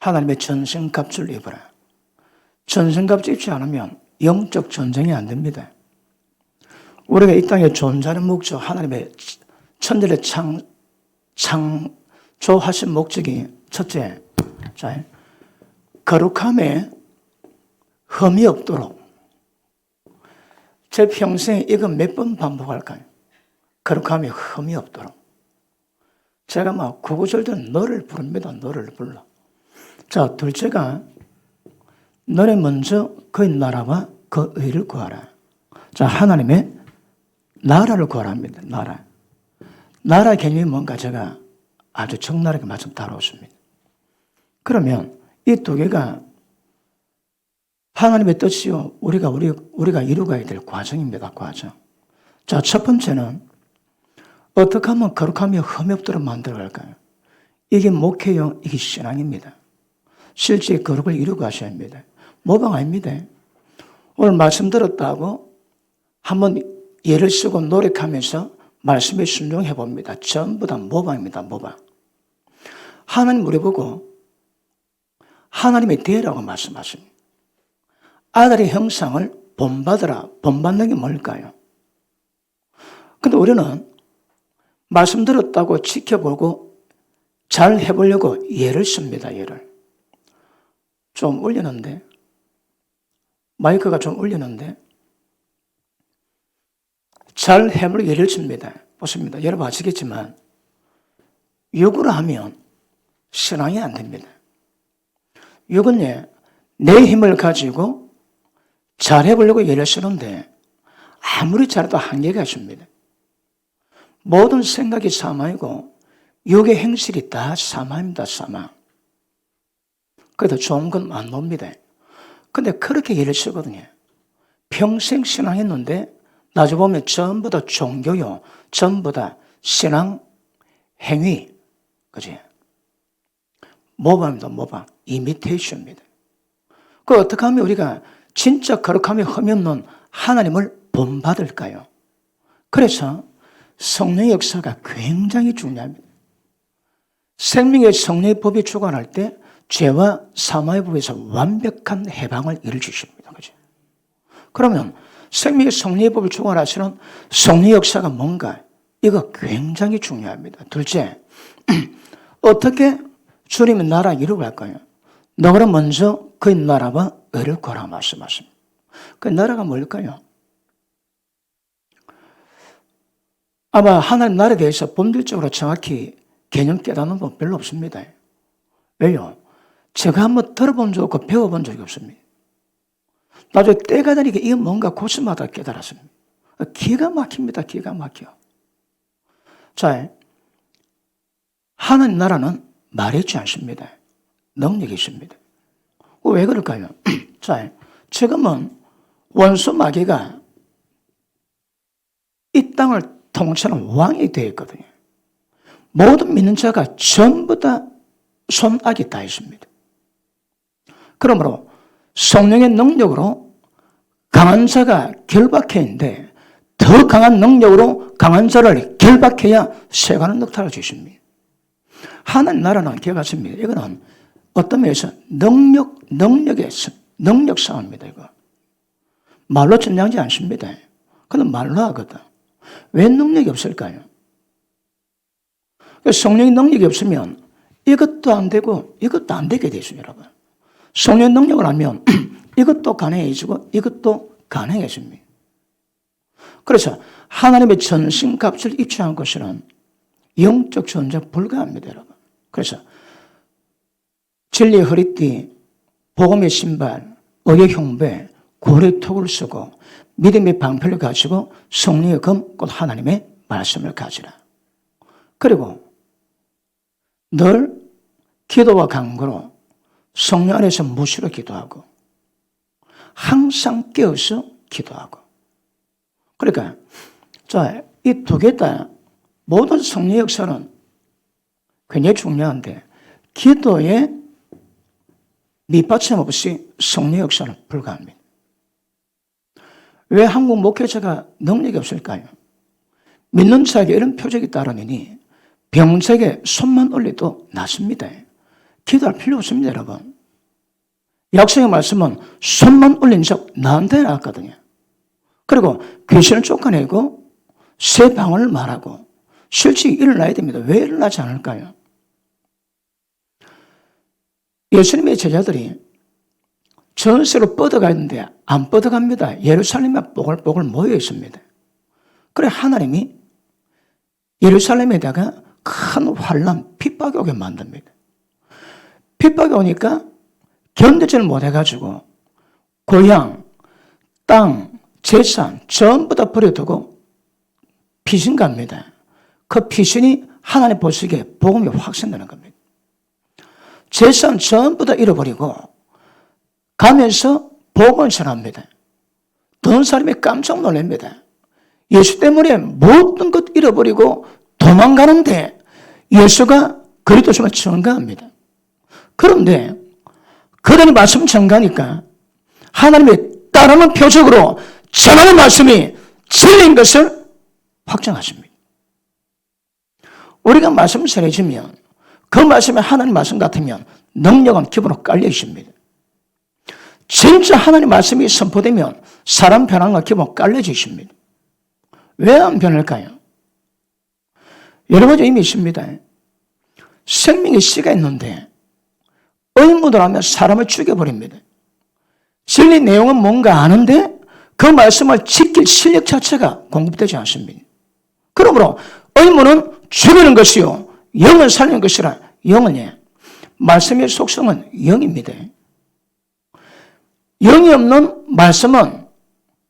하나님의 전신갑주를 입어라. 전신갑주 입지 않으면 영적 전쟁이 안 됩니다. 우리가 이 땅에 존재하는 목적, 하나님의 천지를 창조하신 목적이 첫째, 자, 거룩함에 흠이 없도록. 제 평생에 이거 몇 번 반복할까요? 거룩함에 흠이 없도록. 제가 막 구구절절 너를 부릅니다. 너를 불러. 자, 둘째가 너네 먼저 그의 나라와 그 의를 구하라. 자, 하나님의 나라를 구하랍니다. 나라. 나라 개념이 뭔가 제가 아주 적나라하게 말씀 다루었습니다. 그러면 이 두 개가 하나님의 뜻이요. 우리가 이루어가야 될 과정입니다. 과정. 자, 첫 번째는 어떻게 하면 거룩함이 흠이 없도록 만들어갈까요? 이게 목회요. 이게 신앙입니다. 실제 거룩을 이루고 하셔야 합니다. 모방 아닙니다. 오늘 말씀 들었다고 한번 예를 쓰고 노력하면서 말씀에 순종해 봅니다. 전부 다 모방입니다. 모방. 하나님 우리 보고 하나님의 대라고 말씀하십니다. 아들의 형상을 본받으라. 본받는 게 뭘까요? 근데 우리는 말씀 들었다고 지켜보고 잘 해보려고 예를 씁니다. 예를. 좀 울리는데 마이크가 좀 울리는데 잘 해보려고 예를 씁니다. 보십니다. 여러분 아시겠지만 욕을 하면 신앙이 안 됩니다. 욕은 내 힘을 가지고 잘 해보려고 예를 쓰는데 아무리 잘해도 한계가 있습니다. 모든 생각이 사망이고 욕의 행실이 다 사망입니다. 사망. 그래도 좋은 건 안 봅니다. 근데 그렇게 예를 쓰거든요. 평생 신앙했는데 나중에 보면 전부 다 종교요. 전부 다 신앙 행위. 그지? 모방입니다. 모방. 이미테이션입니다. 그 어떻게 하면 우리가 진짜 거룩함이 흠이 없는 하나님을 본받을까요? 그래서 성령의 역사가 굉장히 중요합니다. 생명의 성령의 법이 주관할 때 죄와 사망의 법에서 완벽한 해방을 이룰 주십니다. 그죠? 그러면 생명의 성령의 법을 주관하시는 성령의 역사가 뭔가? 이거 굉장히 중요합니다. 둘째, 어떻게 주님의 나라 이루어갈까요? 너가 먼저 그의 나라와 의를 구하라 말씀하십니다. 그 나라가 뭘까요? 아마 하나님 나라에 대해서 본질적으로 정확히 개념 깨닫는 분 별로 없습니다. 왜요? 제가 한번 들어본 적 없고 배워본 적이 없습니다. 나중에 때가 되니까 이게 뭔가 곳마다 깨달았습니다. 기가 막힙니다. 기가 막혀. 자, 하나님 나라는 말했지 않습니다. 능력이 있습니다. 왜 그럴까요? 자, 지금은 원수 마귀가 이 땅을 통치하는 왕이 되어 있거든요. 모든 믿는 자가 전부 다 손아귀 다 있습니다. 그러므로 성령의 능력으로 강한 자가 결박해 있는데 더 강한 능력으로 강한 자를 결박해야 세간은 넉타를 주십니다. 하나님 나라는 기가 같습니다. 이거는 어떤 면에서 능력 싸움입니다. 이거 말로 전쟁하지 않습니다. 그건 말로 하거든. 왜 능력이 없을까요? 성령의 능력이 없으면 이것도 안 되고 이것도 안 되게 되죠, 여러분. 성령의 능력을 하면 이것도 가능해지고 이것도 가능해집니다. 그래서 하나님의 전신갑주를 입증한 것은 영적 존재 불가합니다, 여러분. 그래서 진리의 허리띠, 복음의 신발, 의의 흉배, 구원의 톡을 쓰고 믿음의 방패를 가지고 성령의 검, 곧 하나님의 말씀을 가지라. 그리고 늘 기도와 간구로 성령 안에서 무시로 기도하고 항상 깨어서 기도하고. 그러니까 자, 이 두 개 다 모든 성령 역사는 굉장히 중요한데 기도에 밑받침 없이 성령 역사는 불가합니다. 왜 한국 목회자가 능력이 없을까요? 믿는 자에게 이런 표적이 따르느니 병자에게 손만 올려도 낫습니다. 기도할 필요 없습니다, 여러분. 약속의 말씀은 손만 올린 적 나한테 나왔거든요. 그리고 귀신을 쫓아내고 새 방언을 말하고 실제 일어나야 됩니다. 왜 일어나지 않을까요? 예수님의 제자들이 전세로 뻗어가는데 안 뻗어갑니다. 예루살렘에 뽀글뽀글 모여 있습니다. 그래 하나님이 예루살렘에다가 큰 환란, 핍박이 오게 만듭니다. 핍박이 오니까 견디지를 못해가지고 고향, 땅, 재산 전부 다 버려두고 피신 갑니다. 그 피신이 하나님 보시기에 복음이 확산되는 겁니다. 재산 전부 다 잃어버리고 가면서 복음을 전합니다. 듣는 사람이 깜짝 놀랍니다. 예수 때문에 모든 것 잃어버리고 도망가는데 예수가 그리스도심을 증거합니다. 그런데 그들이 말씀 증거하니까 하나님의 따르는 표적으로 전하는 말씀이 진리인 것을 확정하십니다. 우리가 말씀을 전해주면 그 말씀이 하나님 말씀 같으면 능력은 기본으로 깔려 있습니다. 진짜 하나님 말씀이 선포되면 사람 변화가 기본 깔려져 있습니다. 왜 안 변할까요? 여러 가지 의미 있습니다. 생명의 씨가 있는데 의무를 하면 사람을 죽여버립니다. 진리 내용은 뭔가 아는데 그 말씀을 지킬 실력 자체가 공급되지 않습니다. 그러므로 의무는 죽이는 것이요 영을 살리는 것이라 영은 말씀의 속성은 영입니다. 영이 없는 말씀은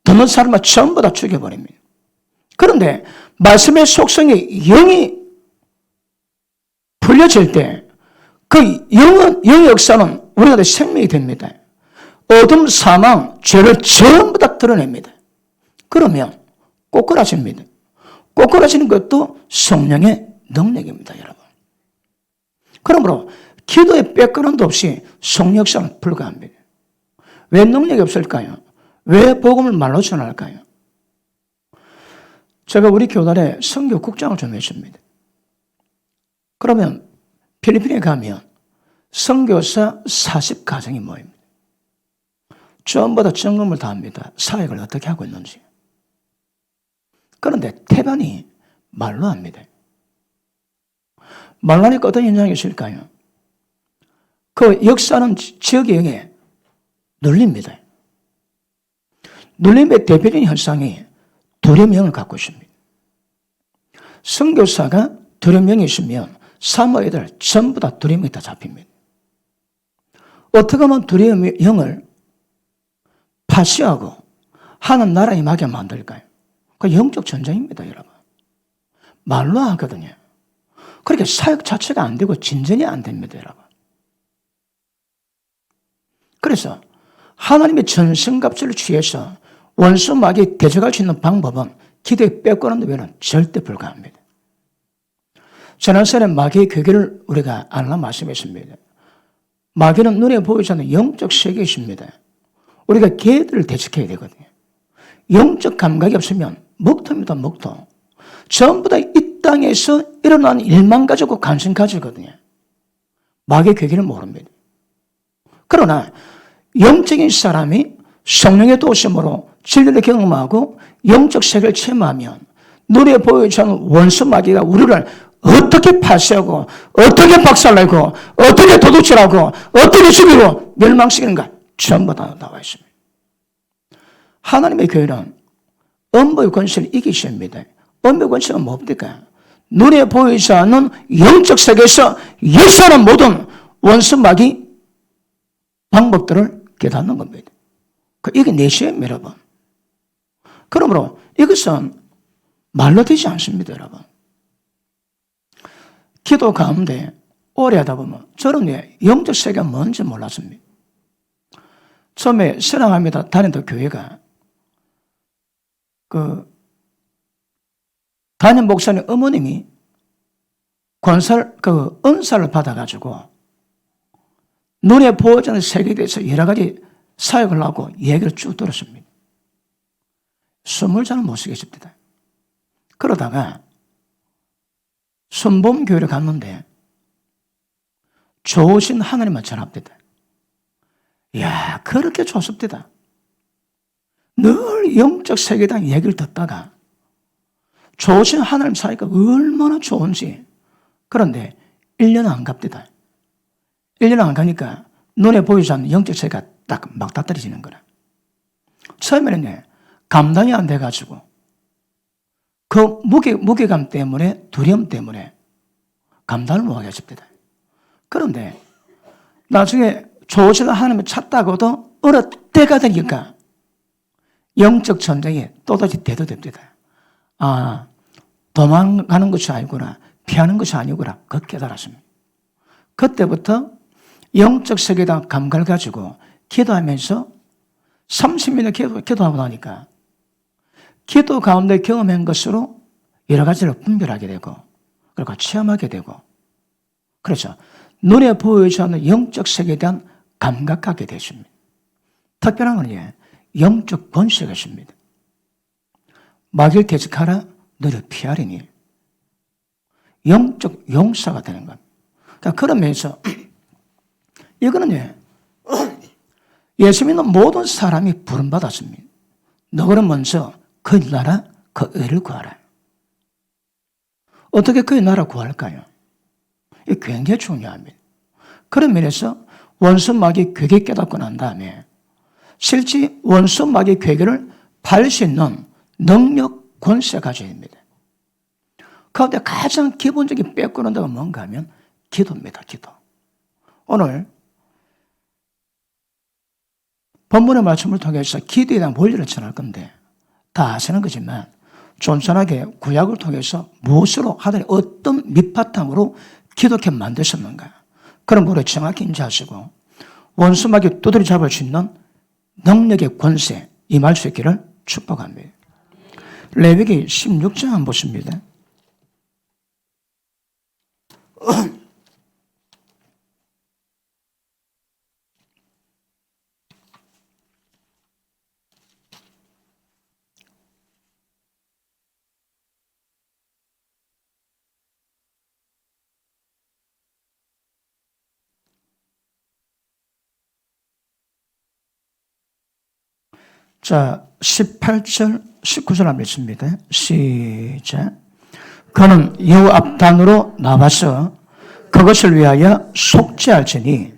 듣는 사람을 전부 다 죽여버립니다. 그런데 말씀의 속성이 영이 풀려질 때 그 영의 역사는 우리한테 생명이 됩니다. 어둠, 사망, 죄를 전부 다 드러냅니다. 그러면 꼬꾸라집니다. 꼬꾸라지는 것도 성령의 능력입니다, 여러분. 그러므로 기도의 백그라운드 없이 성령 역사는 불가합니다. 왜 능력이 없을까요? 왜 복음을 말로 전할까요? 제가 우리 교단에 선교 국장을 좀 했습니다. 그러면 필리핀에 가면 선교사 40가정이 모입니다. 전부 다 점검을 다 합니다. 사역을 어떻게 하고 있는지. 그런데 태반이 말로 합니다. 말로 하니까 어떤 현상이 있을까요? 그 역사는 지역의 영에 눌립니다. 눌림의 대표적인 현상이 두려움형을 갖고 있습니다. 선교사가 두려움형이 있으면 사모예들 전부 다 두려움이 다 잡힙니다. 어떻게 하면 두려움형을 파시하고 하는 나라에 임하게 만들까요? 그 영적 전쟁입니다, 여러분. 말로 하거든요. 그렇게 사역 자체가 안 되고 진전이 안 됩니다, 여러분. 그래서 하나님의 전성갑주를 취해서 원수 마귀에 대적할 수 있는 방법은 기도에 빼고는 외에는 절대 불가합니다. 지난번에 마귀의 괴계를 우리가 알라 말씀했습니다. 마귀는 눈에 보이지 않는 영적 세계에 있습니다. 우리가 걔들을 대적해야 되거든요. 영적 감각이 없으면 먹토입니다, 먹토. 전부 다 이 땅에서 일어난 일만 가지고 관심 가지거든요. 마귀의 괴계를 모릅니다. 그러나 영적인 사람이 성령의 도심으로 진리를 경험하고 영적 세계를 체험하면 눈에 보이지 않는 원수 마귀가 우리를 어떻게 파쇄하고 어떻게 박살내고 어떻게 도둑질하고 어떻게 죽이고 멸망시키는가 전부 다 나와 있습니다. 하나님의 교회는 음부의 권세를 이기십니다. 음부의 권세가 뭡니까? 눈에 보이지 않는 영적 세계에서 역사하는 모든 원수 마귀 방법들을 깨닫는 겁니다. 이게 내시입니다, 여러분. 그러므로 이것은 말로 되지 않습니다, 여러분. 기도 가운데 오래 하다 보면 저는 왜 영적 세계가 뭔지 몰랐습니다. 처음에 사랑합니다 다니던 교회가 담임 목사님 어머님이 은사를 받아가지고 눈에 보이지 않는 세계에 대해서 여러 가지 사역을 하고 얘기를 쭉 들었습니다. 숨을 잘 못 쉬겠습니다. 그러다가 순복음교회를 갔는데 좋으신 하나님만 전합니다. 이야, 그렇게 좋습니다. 늘 영적 세계당 얘기를 듣다가 좋으신 하나님 사이가 얼마나 좋은지. 그런데 1년 안 갑니다. 1년 안 가니까 눈에 보이지 않는 영적 세계가 딱 막다떨어지는 거라. 처음에는 감당이 안 돼가지고 그 무게감 때문에, 두려움 때문에 감당을 못하게 하십니다. 그런데 나중에 좋으신 하나님을 찾다고도 어느 때가 되니까 영적 전쟁이 또다시 대두됩니다. 아, 도망가는 것이 아니구나, 피하는 것이 아니구나, 그 깨달았습니다. 그때부터 영적 세계당 감각을 가지고 기도하면서 30년 기도하고 나니까 기도 가운데 경험한 것으로 여러 가지를 분별하게 되고, 그리고 체험하게 되고, 그렇죠. 눈에 보이지 않는 영적 세계에 대한 감각하게 되십니다. 특별한 건 영적 권세가 있습니다. 마귀를 대적하라, 너를 피하리니. 영적 용사가 되는 겁니다. 그러니까 그런 면에서 이거는 예수 믿는 모든 사람이 부름받았습니다. 너는 먼저 그 나라, 그 의를 구하라. 어떻게 그 나라 구할까요? 이게 굉장히 중요합니다. 그런 면에서 원수 마귀 괴계 깨닫고 난 다음에 실제 원수 마귀 괴계를 팔 수 있는 능력, 권세가 가져야 됩니다. 그런데 가장 기본적인 빼꾸는 데가 뭔가 하면 기도입니다. 기도. 오늘 본문의 말씀을 통해서 기도에 대한 원리를 전할 건데 다 아시는 거지만 존전하게 구약을 통해서 무엇으로 하더니 어떤 밑바탕으로 기독교 만드셨는가, 그런 거를 정확히 인지하시고 원수 마귀 두드려 잡을 수 있는 능력의 권세 임할 수 있기를 축복합니다. 레위기 16장 한번 보십니다. 자, 18절, 19절 한번 읽습니다. 시작. 그는 여호와 앞단으로 나와서 그것을 위하여 속죄할지니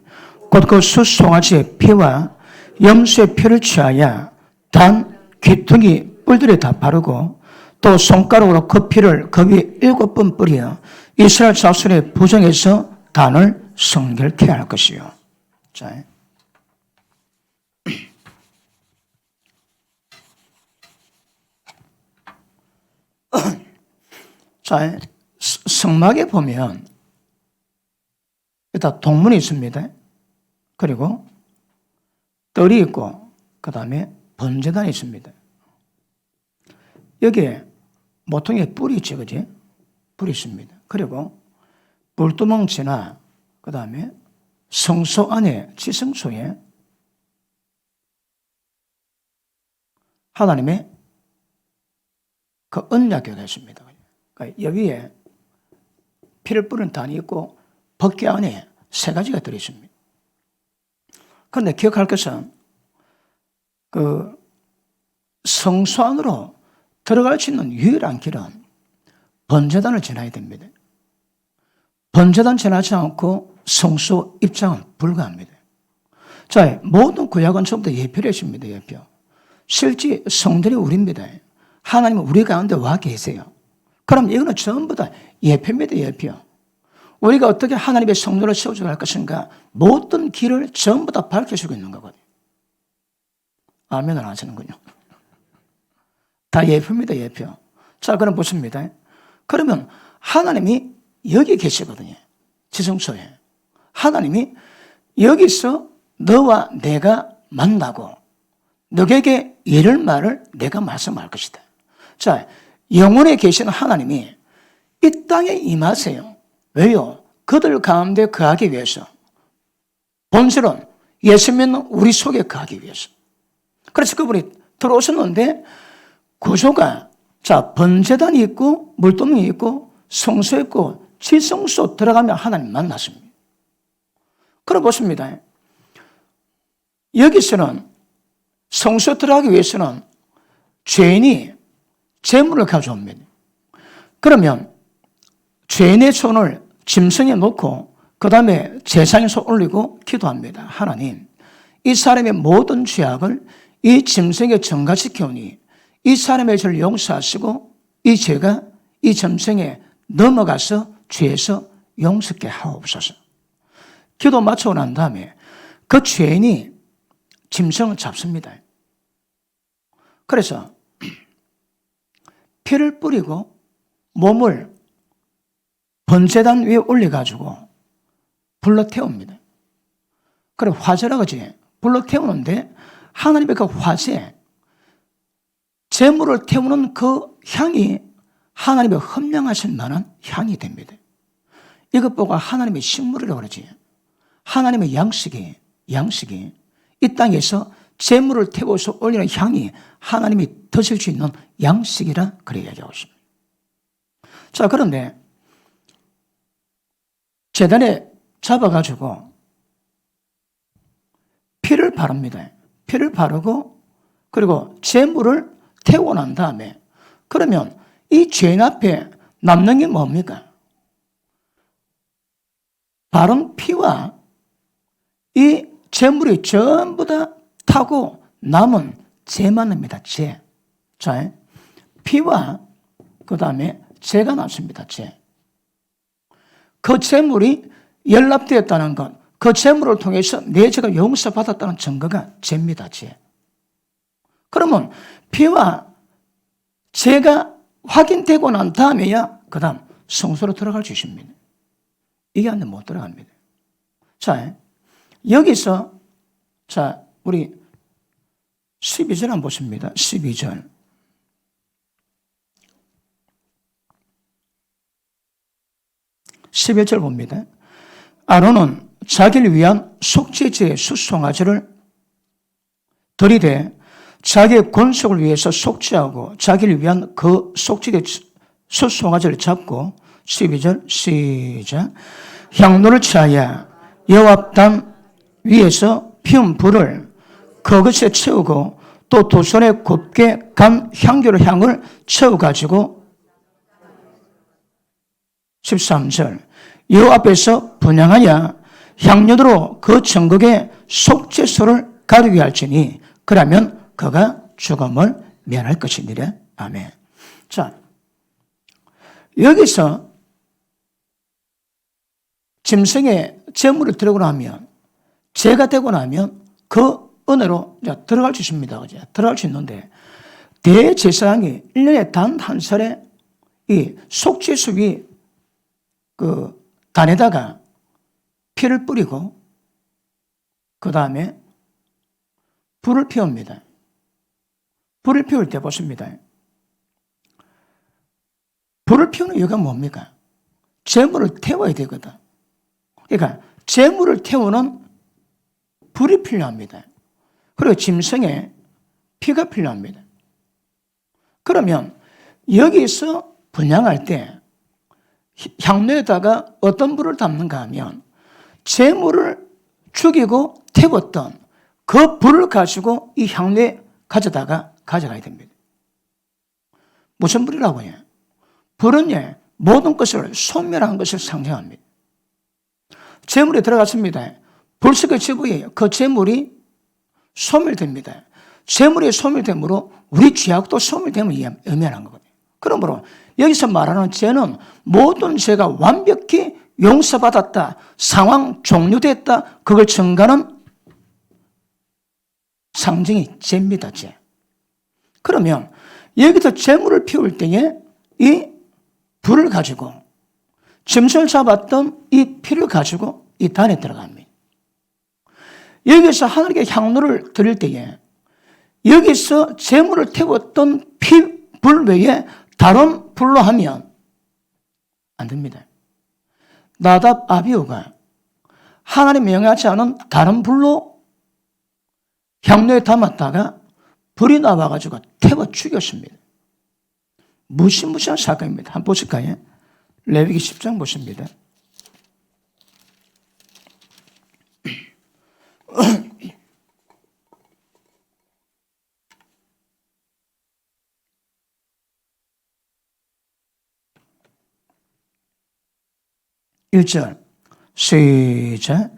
곧 그 숫송아지의 피와 염소의 피를 취하여 단 귀퉁이 뿔들에 다 바르고 또 손가락으로 그 피를 그 위에 7번 뿌려 이스라엘 자손의 부정에서 단을 성결케 할 것이요. 자, 자, 성막에 보면 일단 동문이 있습니다. 그리고 뜰이 있고 그 다음에 번제단이 있습니다. 여기에 모퉁이에 뿔이 있지, 그지? 뿔이 있습니다. 그리고 뿔두멍치나 그 다음에 성소 안에 지성소에 하나님의 그 언약궤가 있습니다. 그러니까 여기에 피를 뿌린 단이 있고 법궤 안에 3가지가 들어있습니다. 그런데 기억할 것은 그 성소 안으로 들어갈 수 있는 유일한 길은 번제단을 지나야 됩니다. 번제단 지나지 않고 성소 입장은 불가합니다. 자, 모든 구약은 전부 다 예표를 했습니다. 예표. 실제 성들이 우리입니다. 하나님은 우리 가운데 와 계세요. 그럼 이거는 전부 다 예표입니다. 예표. 우리가 어떻게 하나님의 성도를 세워져 갈 것인가, 모든 길을 전부 다 밝혀주고 있는 거거든요. 아멘을 안 하시는군요. 다 예표입니다. 예표. 자, 그럼 보십니다. 그러면 하나님이 여기 계시거든요. 지성소에. 하나님이 여기서 너와 내가 만나고 너에게 이럴 말을 내가 말씀할 것이다. 자, 영원에 계시는 하나님이 이 땅에 임하세요. 왜요? 그들 가운데 거하기 위해서. 본질은 예수 믿는 우리 속에 거하기 위해서. 그래서 그분이 들어오셨는데 구조가, 자, 번제단이 있고 물동이 있고 성소 있고 지성소 들어가면 하나님 만났습니다. 그럼 보십니다. 여기서는 성소에 들어가기 위해서는 죄인이 제물을 가져옵니다. 그러면 죄인의 손을 짐승에 놓고 그 다음에 제사장에 손 올리고 기도합니다. 하나님, 이 사람의 모든 죄악을 이 짐승에 전가시켜오니 이 사람의 죄를 용서하시고 이 죄가 이 짐승에 넘어가서 죄에서 용서케 하옵소서. 기도 마치고 난 다음에 그 죄인이 짐승을 잡습니다. 그래서 피를 뿌리고 몸을 번제단 위에 올려가지고 불러 태웁니다. 그래 화제라고 하지. 불러 태우는데 하나님의 그 화제, 제물을 태우는 그 향이 하나님의 헌명하신 만한 향이 됩니다. 이것 보고 하나님의 식물이라고 그러지. 하나님의 양식이 이 땅에서 제물을 태워서 올리는 향이 하나님이 드실 수 있는 양식이라 그래 얘기하고 있습니다. 자, 그런데 제단에 잡아가지고 피를 바릅니다. 피를 바르고 그리고 제물을 태우고 난 다음에 그러면 이 죄인 앞에 남는 게 뭡니까? 바른 피와 이 제물이 전부 다 타고 남은 죄만입니다. 죄. 자, 피와 그 다음에 죄가 남습니다. 죄. 그 제물이 연락되었다는 것, 그 제물을 통해서 내 죄가 용서받았다는 증거가 죄입니다. 죄. 그러면 피와 죄가 확인되고 난 다음에야 그 다음 성소로 들어갈 수 있습니다. 이게 안 되면 못 들어갑니다. 자, 여기서 자, 우리 12절 한번 보십니다. 12절. 11절 봅니다. 아론은 자기를 위한 속죄제의 숫송아지를 들이대 자기의 권속을 위해서 속죄하고 자기를 위한 그 속죄의 숫송아지를 잡고 12절 시작. 향로를 취하여 여호와단 위에서 피운 불을 그것에 채우고 또 두 손에 곱게 간 향기로 향을 채워가지고 13절 여호와 앞에서 분향하여 향료로 그 천국의 속죄소를 가리게 할지니 그러면 그가 죽음을 면할 것이니라. 아멘. 자, 여기서 짐승의 제물을 들고 나면 죄가 되고 나면 그 은혜로 들어갈 수 있습니다. 들어갈 수 있는데 대제사장이 1년에 단 한 차례 이 속죄수비 그 단에다가 피를 뿌리고 그 다음에 불을 피웁니다. 불을 피울 때 보십니다. 불을 피우는 이유가 뭡니까? 제물을 태워야 되거든. 그러니까 제물을 태우는 불이 필요합니다. 그리고 짐승의 피가 필요합니다. 그러면 여기서 분향할 때 향로에다가 어떤 불을 담는가 하면 제물을 죽이고 태웠던 그 불을 가지고 이 향로에 가져가야 됩니다. 무슨 불이라고 해요? 불은 모든 것을 소멸한 것을 상징합니다. 제물에 들어갔습니다. 불속의 지부에 그 제물이 소멸됩니다. 제물이 소멸됨으로 우리 죄악도 소멸됨을 의미하는 거거든요. 그러므로 여기서 말하는 죄는 모든 죄가 완벽히 용서받았다, 상황 종료됐다, 그걸 증가하는 상징이 죄입니다. 죄. 그러면 여기서 제물을 피울 때에 이 불을 가지고 짐승을 잡았던 이 피를 가지고 이 단에 들어갑니다. 여기서 하늘에게 향로를 드릴 때에 여기서 제물을 태웠던 불 외에 다른 불로 하면 안 됩니다. 나답 아비후가 하나님 명하지 않은 다른 불로 향로에 담았다가 불이 나와가지고 태워 죽였습니다. 무시무시한 사건입니다. 한번 보실까요? 레위기 10장 보십니다. 1절 시작.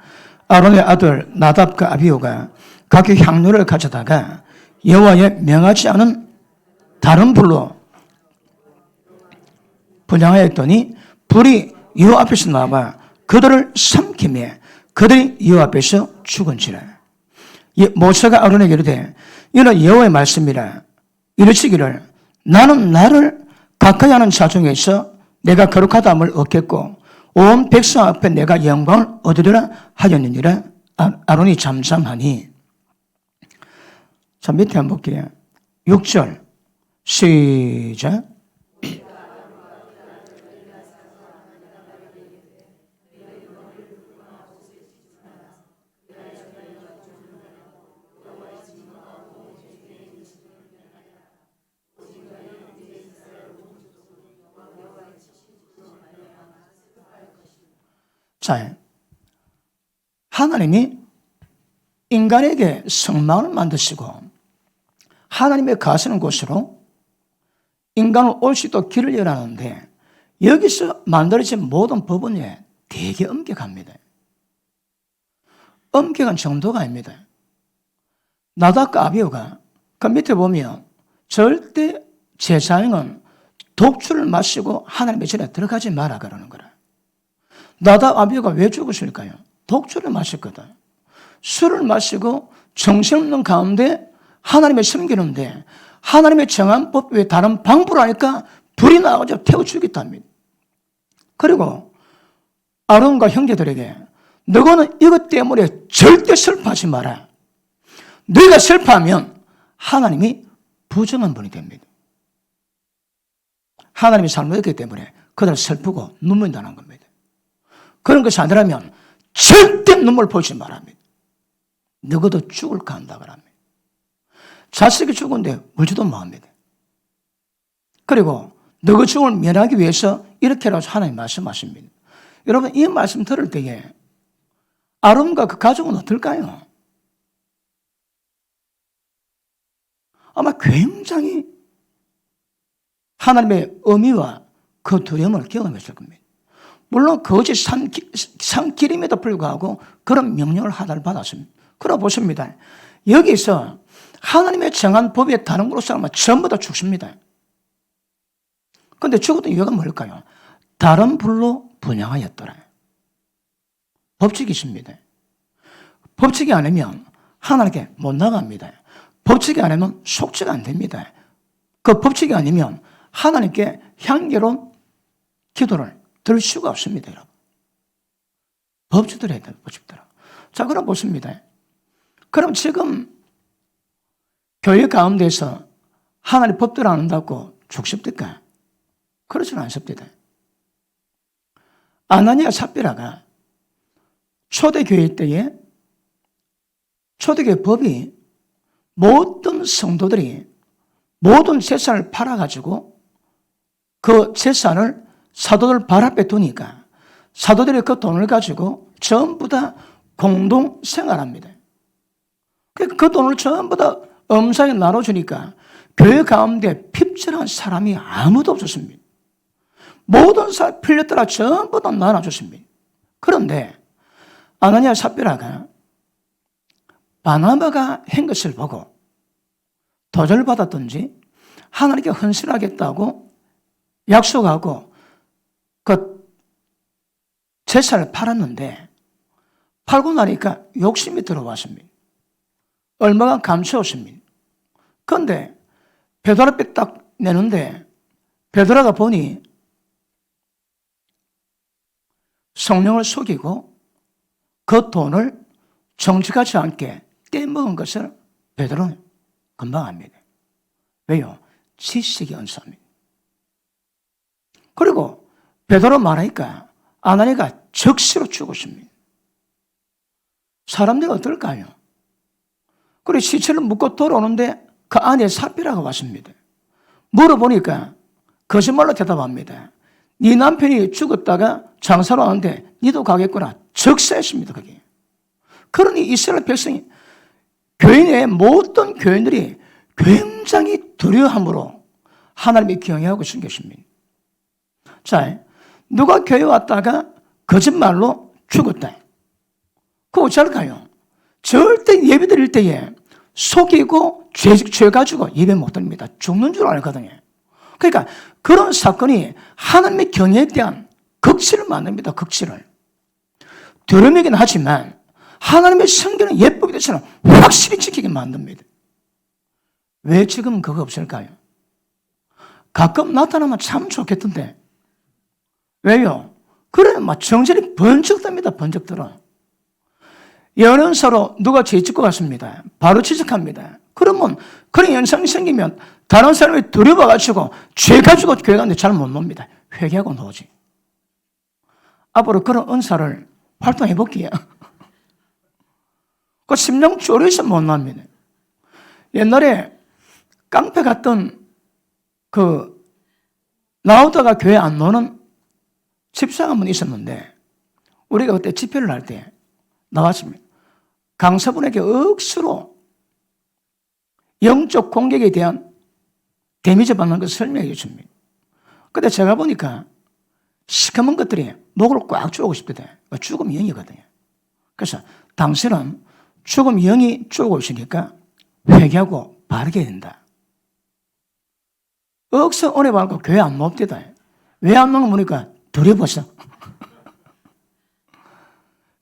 아론의 아들 나답과 아비후가 각기 향료를 가져다가 여호와의 명하지 않은 다른 불로 분향하였더니 불이 여호와 앞에서 나와 그들을 삼키매 그들이 여호와 앞에서 죽은지라. 모세가 아론에게 이르되 이는 여호와의 말씀이라. 이르시기를 나는 나를 가까이 하는 자 중에서 내가 거룩하다함을 얻겠고 온 백성 앞에 내가 영광을 얻으리라 하였느니라. 아론이 잠잠하니. 자, 밑에 한번 볼게요. 6절 시작. 자, 하나님이 인간에게 성막을 만드시고 하나님의 거하시는 곳으로 인간을 올 수 있도록 길을 열어놨는데 여기서 만들어진 모든 법은 되게 엄격합니다. 엄격한 정도가 아닙니다. 나답과 아비후가 그 밑에 보면 절대 제사장은 독주를 마시고 하나님의 전에 들어가지 마라 그러는 거라. 나답 아비후가 왜 죽었을까요? 독주를 마셨거든. 술을 마시고 정신없는 가운데 하나님을 섬기는데 하나님의 정한 법 외에 다른 방법을 하니까 불이 나가지고 태워 죽였답니다. 그리고 아론과 형제들에게 너희는 이것 때문에 절대 슬퍼하지 마라. 너희가 슬퍼하면 하나님이 부정한 분이 됩니다. 하나님이 잘못했기 때문에 그들은 슬프고 눈물이 나는 겁니다. 그런 것이 아니라면 절대 눈물 보지 말합니다. 너희도 죽을까 한다 그럽니다. 자식이 죽은데 울지도 마합니다. 그리고 너희 죽음을 면하기 위해서 이렇게라고 하나님 말씀하십니다. 여러분 이 말씀 들을 때에 아론과 그 가족은 어떨까요? 아마 굉장히 하나님의 의미와 그 두려움을 경험했을 겁니다. 물론 거짓 산기림에도 불구하고 그런 명령을 하나를 받았습니다. 그러고 보십니다. 여기서 하나님의 정한 법에 다른 걸로 살면 전부 다 죽습니다. 그런데 죽었던 이유가 뭘까요? 다른 불로 분향하였더라. 법칙이 있습니다. 법칙이 아니면 하나님께 못 나갑니다. 법칙이 아니면 속죄가 안 됩니다. 그 법칙이 아니면 하나님께 향기로운 기도를 들 수가 없습니다. 여러분. 법칙대로 해야 돼요. 법칙대로. 자, 그럼 보십니다. 그럼 지금 교회 가운데서 하나님 법대로 안 한다고 죽습니까? 그렇지는 않습니다. 아나니아 삽비라가 초대교회 때에 초대교회 법이 모든 성도들이 모든 재산을 팔아가지고 그 재산을 사도들 발 앞에 두니까 사도들이 그 돈을 가지고 전부 다 공동 생활합니다. 그 돈을 전부 다 엄하게 나눠주니까 교회 가운데 핍절한 사람이 아무도 없었습니다. 모든 사람 필렸더라 전부 다 나눠줬습니다. 그런데 아나니아 삽비라가 바나바가 한 것을 보고 도전받았던지 하나님께 헌신하겠다고 약속하고 그 재산을 팔았는데 팔고 나니까 욕심이 들어왔습니다. 얼마가 감추었습니다. 그런데 베드로 앞에 딱 내는데 베드로가 보니 성령을 속이고 그 돈을 정직하지 않게 떼먹은 것을 베드로는 금방 압니다. 왜요? 지식이 언사입니다. 그리고 베드로 말하니까 아나니아가 적시로 죽었습니다. 사람들이 어떨까요? 그리고 시체를 묻고 돌아오는데 그 안에 삽비라가 왔습니다. 물어보니까 거짓말로 대답합니다. 네 남편이 죽었다가 장사로 하는데 니도 가겠구나. 적시했습니다. 그게. 그러니 이스라엘 백성이 교인의 모든 교인들이 굉장히 두려워함으로 하나님이 경외하고 있는 것입니다. 자, 누가 교회 왔다가 거짓말로 죽었다. 그거 어쩔까요? 절대 예배 드릴 때에 속이고 죄 가지고 예배 못 드립니다. 죽는 줄 알거든요. 그러니까 그런 사건이 하나님의 경애에 대한 극치를 만듭니다. 극치를. 두려움이긴 하지만 하나님의 성경의 예법이 대처럼 확실히 지키게 만듭니다. 왜 지금 그거 없을까요? 가끔 나타나면 참 좋겠던데. 왜요? 그래, 막 정신이 번쩍 듭니다. 번쩍 들어. 연연사로 누가 죄 짓고 갔습니다. 바로 지적합니다. 그러면 그런 현상이 생기면 다른 사람이 두려워가지고 죄 가지고 교회 가는데 잘 못 놉니다. 회개하고 나오지. 앞으로 그런 은사를 활동해 볼게요. 그 심령 쪼려서 못 납니다. 옛날에 깡패 갔던 나오다가 교회 안 노는 집사가 한 분 있었는데 우리가 그때 집회를 할 때 나왔습니다. 강사분에게 억수로 영적 공격에 대한 데미지 받는 것을 설명해 줍니다. 근데 제가 보니까 시커먼 것들이 목을 꽉 조르고 싶거든. 죽음 영이거든요. 그래서 당신은 죽음 영이 쪼고 있으니까 회개하고 바르게 된다. 억서 은혜 받고 교회 안 놉디다. 왜 안 나오는 보니까 두려워서.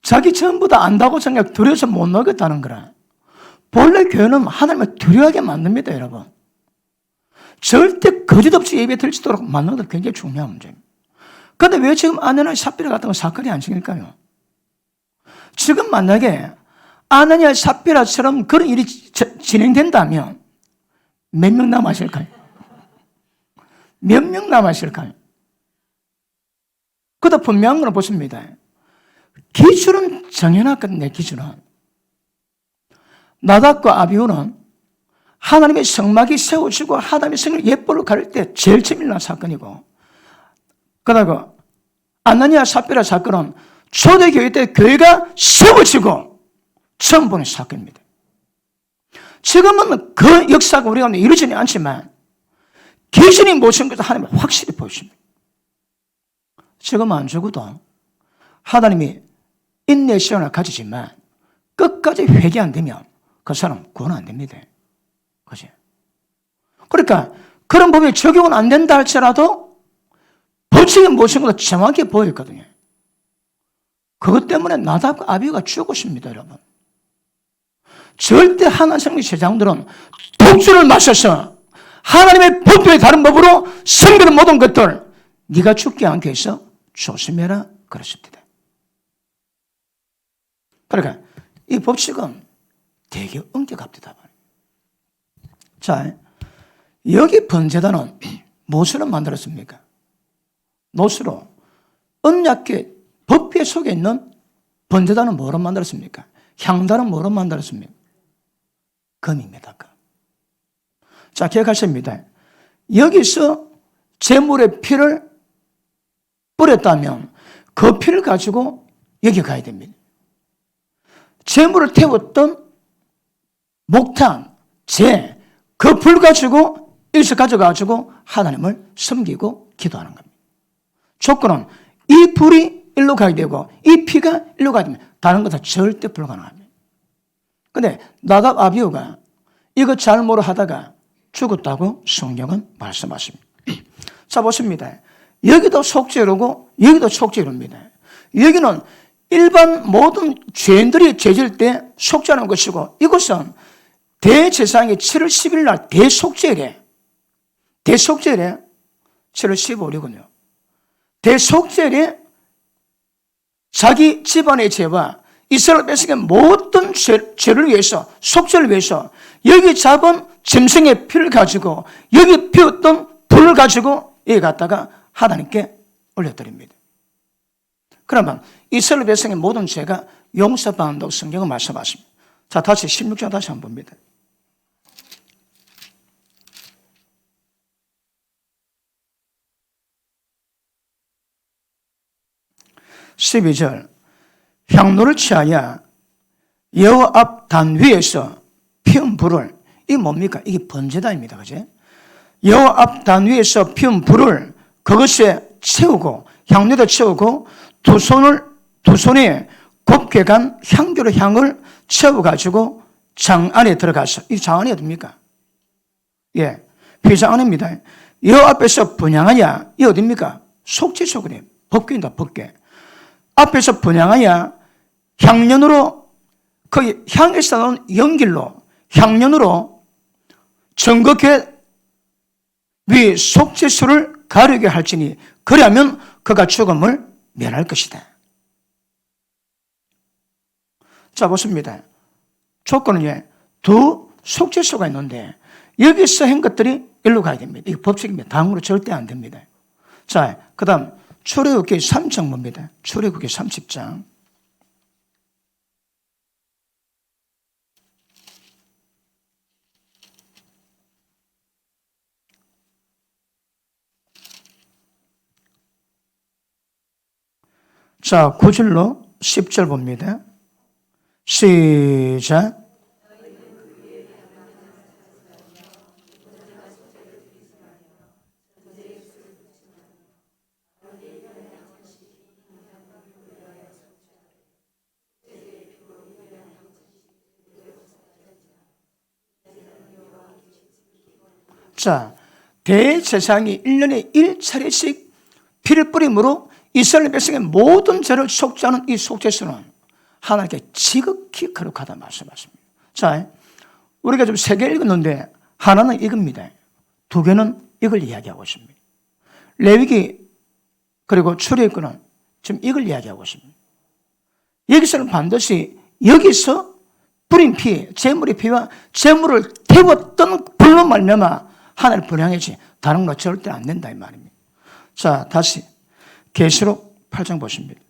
자기 전부 다 안다고 생각 두려워서 못 나오겠다는 거라. 본래 교회는 하나님을 두려워하게 만듭니다, 여러분. 절대 거짓없이 예배 드릴 수 있도록 만드는 것도 굉장히 중요한 문제입니다. 그런데 왜 지금 아나니아 삽비라 같은 건 사건이 안 생길까요? 지금 만약에 아나니아 삽비라처럼 그런 일이 진행된다면 몇 명 남았을까요? 몇 명 남았을까요? 그것도 분명한 건 보십니다. 기준은 정해놨거든요, 기준은. 나답과 아비후는 하나님의 성막이 세워지고 하나님의 성을 예법을 가릴 때 제일 재미난 사건이고, 그러다가 아나니아 삽비라 사건은 초대교회 때 교회가 세워지고 처음 보는 사건입니다. 지금은 그 역사가 우리가 이루어지지 않지만 기준이 무엇인 것을 하나님은 확실히 보여줍니다. 지금 안 죽어도 하나님이 인내 시간을 가지지만 끝까지 회개 안 되면 그 사람 구원 안 됩니다. 그죠? 그러니까 그런 법이 적용은 안 된다 할지라도 법칙이 무엇인 것도 정확히 보였거든요. 그것 때문에 나답과 아비후가 죽었습니다, 여러분. 절대 하나님 성의 제자들은 독주를 마셔서 하나님의 법 외에 다른 법으로 성결한 모든 것들 네가 죽지 않게 해서 조심해라 그랬습니다. 그러니까 이 법칙은 되게 엄격합니다. 자, 여기 번제단은 무엇으로 만들었습니까? 노수로. 언약계 법회 속에 있는 번제단은 뭐로 만들었습니까? 향단은 뭐로 만들었습니까? 금입니다. 금. 자, 기억하십니다. 여기서 제물의 피를 뿌렸다면 그 피를 가지고 여기 가야 됩니다. 제물을 태웠던 목탄, 재, 그 불 가지고 여기서 가져가지고 하나님을 섬기고 기도하는 겁니다. 조건은 이 불이 일로 가야 되고 이 피가 일로 가야 됩니다. 다른 것은 절대 불가능합니다. 그런데 나답 아비후가 이거 잘못 하다가 죽었다고 성경은 말씀하십니다. 자, 보십니다. 여기도 속죄로고 여기도 속죄로입니다. 여기는 일반 모든 죄인들이 죄질 때 속죄하는 것이고 이곳은 대제사장이 7월 10일 날 대속죄일에 7월 15일이군요. 대속죄일에 자기 집안의 죄와 이스라엘 백성의 모든 죄를 위해서 속죄를 위해서 여기 잡은 짐승의 피를 가지고 여기 피웠던 불을 가지고 여기 갖다가 하나님께 올려드립니다. 그러면 이스라엘 백성의 모든 죄가 용서받는다고 성경은 말씀하십니다. 자, 다시 16장 다시 한번 봅니다. (12절) 향로를 취하여 여호와 앞 단 위에서 피운 불을, 이게 뭡니까? 이게 번제단입니다. 그죠? 여호와 앞 단 위에서 피운 불을 그것에 채우고 향료도 채우고 두 손에 곱게 간 향기로 향을 채워가지고 장 안에 들어가서, 이 장 안이 어딥니까? 예, 회장 안입니다. 이 앞에서 분향하야, 이 어딥니까? 속죄소그래요. 법궤입니다, 법궤. 앞에서 분향하야 향년으로, 그 향에서 나온 연길로, 향년으로 정극해 위 속죄소를 가르게 할지니, 그리하면 그가 죽음을 면할 것이다. 자, 보십니다. 조건은 두 속죄소가 있는데, 여기서 한 것들이 일로 가야 됩니다. 이게 법칙입니다. 다음으로 절대 안 됩니다. 자, 그 다음, 출애굽기 3장 봅니다. 출애굽기 30장. 자, 9절로 10절 봅니다. 시작. 자, 대제사장이 1년에 1차례씩 피를 뿌림으로 이스라엘 백성의 모든 죄를 속죄하는 이 속죄소는 하나님께 지극히 거룩하다 말씀하십니다. 자, 우리가 좀 세 개 읽었는데 하나는 이겁니다. 두 개는 이걸 이야기하고 있습니다. 레위기 그리고 출애굽기는 지금 이걸 이야기하고 있습니다. 여기서는 반드시 여기서 뿌린 피, 제물의 피와 제물을 태웠던 불로 말미암아 하나님을 분향하지 다른 거 절대 안 된다 이 말입니다. 자, 다시 계시록 8장 보십니다.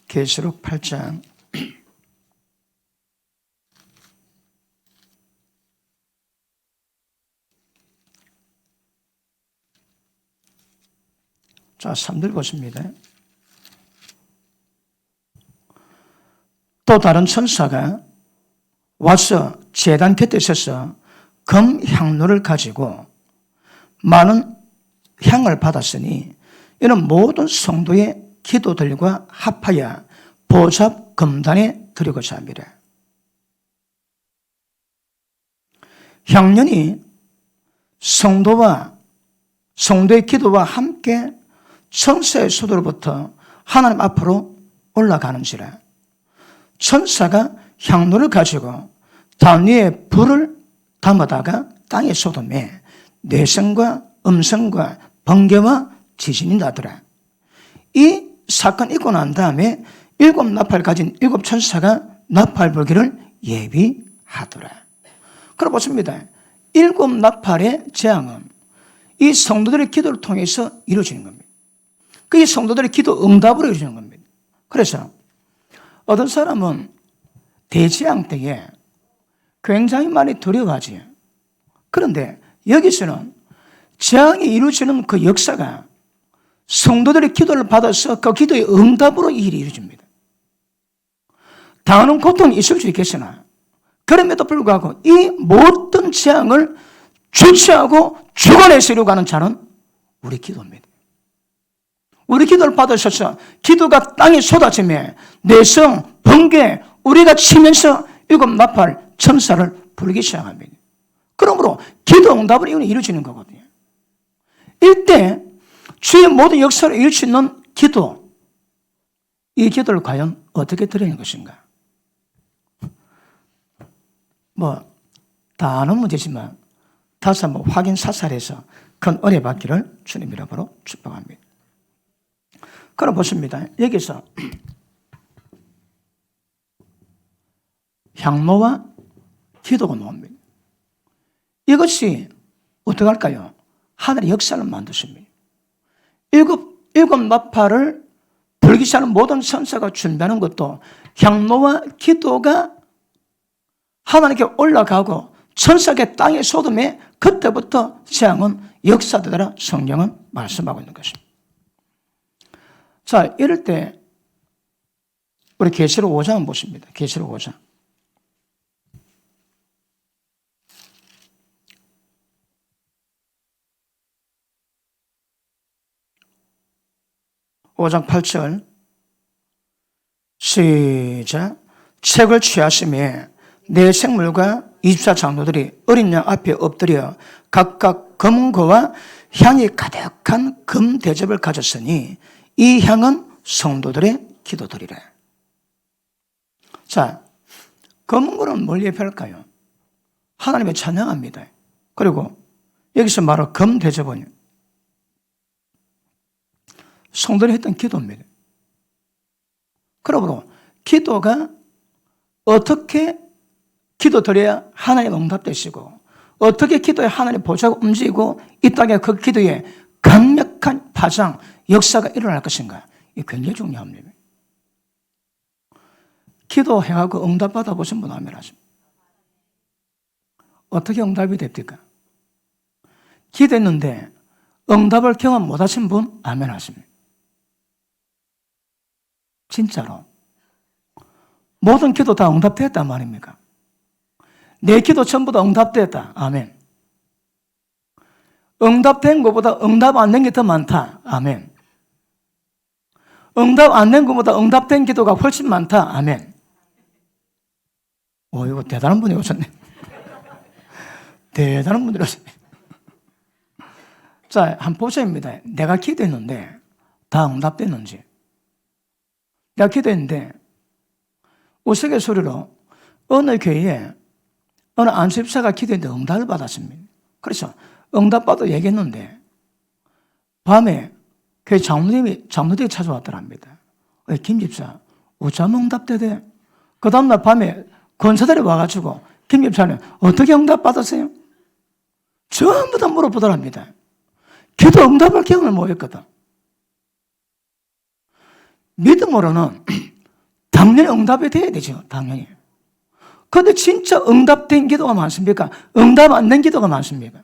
계시록 8장. 자, 3절 보십니다. 또 다른 천사가 와서 제단 곁에 서서 금 향로를 가지고 많은 향을 받았으니 이는 모든 성도의 기도들과 합하여 보잡 금단에 드리고자 합니다. 향년이 성도의 기도와 함께 천사의 수도로부터 하나님 앞으로 올라가는지라. 천사가 향로를 가지고 단 위에 불을 담아다가 땅에 쏟음에 뇌성과 음성과 번개와 지진이 나더라. 이 사건 있고 난 다음에 7나팔 가진 7천사가 나팔 불기를 예비하더라. 그럼 보십니다. 7나팔의 재앙은 이 성도들의 기도를 통해서 이루어지는 겁니다. 그 성도들의 기도 응답으로 이루어지는 겁니다. 그래서 어떤 사람은 대재앙 때에 굉장히 많이 두려워하지. 그런데 여기서는 재앙이 이루어지는 그 역사가 성도들의 기도를 받아서 그 기도의 응답으로 이 일이 이루어집니다. 당하는 고통이 있을 수 있겠으나 그럼에도 불구하고 이 모든 재앙을 주체하고 주관해서 이루어가는 자는 우리 기도입니다. 우리 기도를 받으셔서 기도가 땅에 쏟아지며 내성, 번개, 우리가 치면서 7나팔 천사를 부르기 시작합니다. 그러므로 기도 응답을 이루어지는 거거든요. 이때 주의 모든 역사를 이룰 수 있는 기도, 이 기도를 과연 어떻게 드리는 것인가? 다 아는 문제지만 다시 한번 확인 사살해서 큰 은혜 받기를 주님 이름으로 축복합니다. 그럼 보십니다. 여기서 향로와 기도가 나옵니다. 이것이 어떻게 할까요? 하늘의 역사를 만드십니다. 일곱 나팔을 불기 시작하는 모든 천사가 준비하는 것도 향로와 기도가 하나님께 올라가고 천사계 땅에 쏟음에 그때부터 재앙은 역사되더라 성경은 말씀하고 있는 것입니다. 자, 이럴 때 우리 계시록 5장을 보십니다. 계시록 5장. 5장 8절 시작. 책을 취하심에 내 생물과 24장로들이 어린 양 앞에 엎드려 각각 금고와 향이 가득한 금 대접을 가졌으니 이 향은 성도들의 기도들이래. 자, 금고는 뭘 예표할까요? 하나님의 찬양합니다. 그리고 여기서 말하는 금 대접은 성도들이 했던 기도입니다. 그러므로 기도가 어떻게 기도드려야 하나님 응답되시고 어떻게 기도에 하나님 보좌가 움직이고 이 땅에 그 기도에 강력한 파장, 역사가 일어날 것인가? 이게 굉장히 중요합니다. 기도해하고 응답 받아보신 분 아멘 하십니다. 어떻게 응답이 됩니까? 기도했는데 응답을 경험 못하신 분 아멘 하십니다. 진짜로 모든 기도 다 응답됐단 말입니까? 내 기도 전부 다 응답됐다. 아멘. 응답된 것보다 응답 안 된 게 더 많다. 아멘. 응답 안 된 것보다 응답된 기도가 훨씬 많다. 아멘. 오, 이거 대단한 분이 오셨네. 대단한 분들이 오셨네. 자, 한번 보자입니다. 내가 기도했는데 다 응답됐는지. 내가 기도했는데 우스갯소리로 어느 교회에 어느 안수집사가 기도했는데 응답을 받았습니다. 그래서 응답받아 얘기했는데 밤에 교회 장로들이 찾아왔더랍니다. 김 집사, 어쩜 응답되대? 그 다음날 밤에 권사들이 와가지고 김 집사는 어떻게 응답받았어요? 전부 다 물어보더랍니다. 기도 응답할 경험을 못 했거든. 믿음으로는 당연히 응답이 돼야 되죠. 당연히. 그런데 진짜 응답된 기도가 많습니까? 응답 안 된 기도가 많습니까?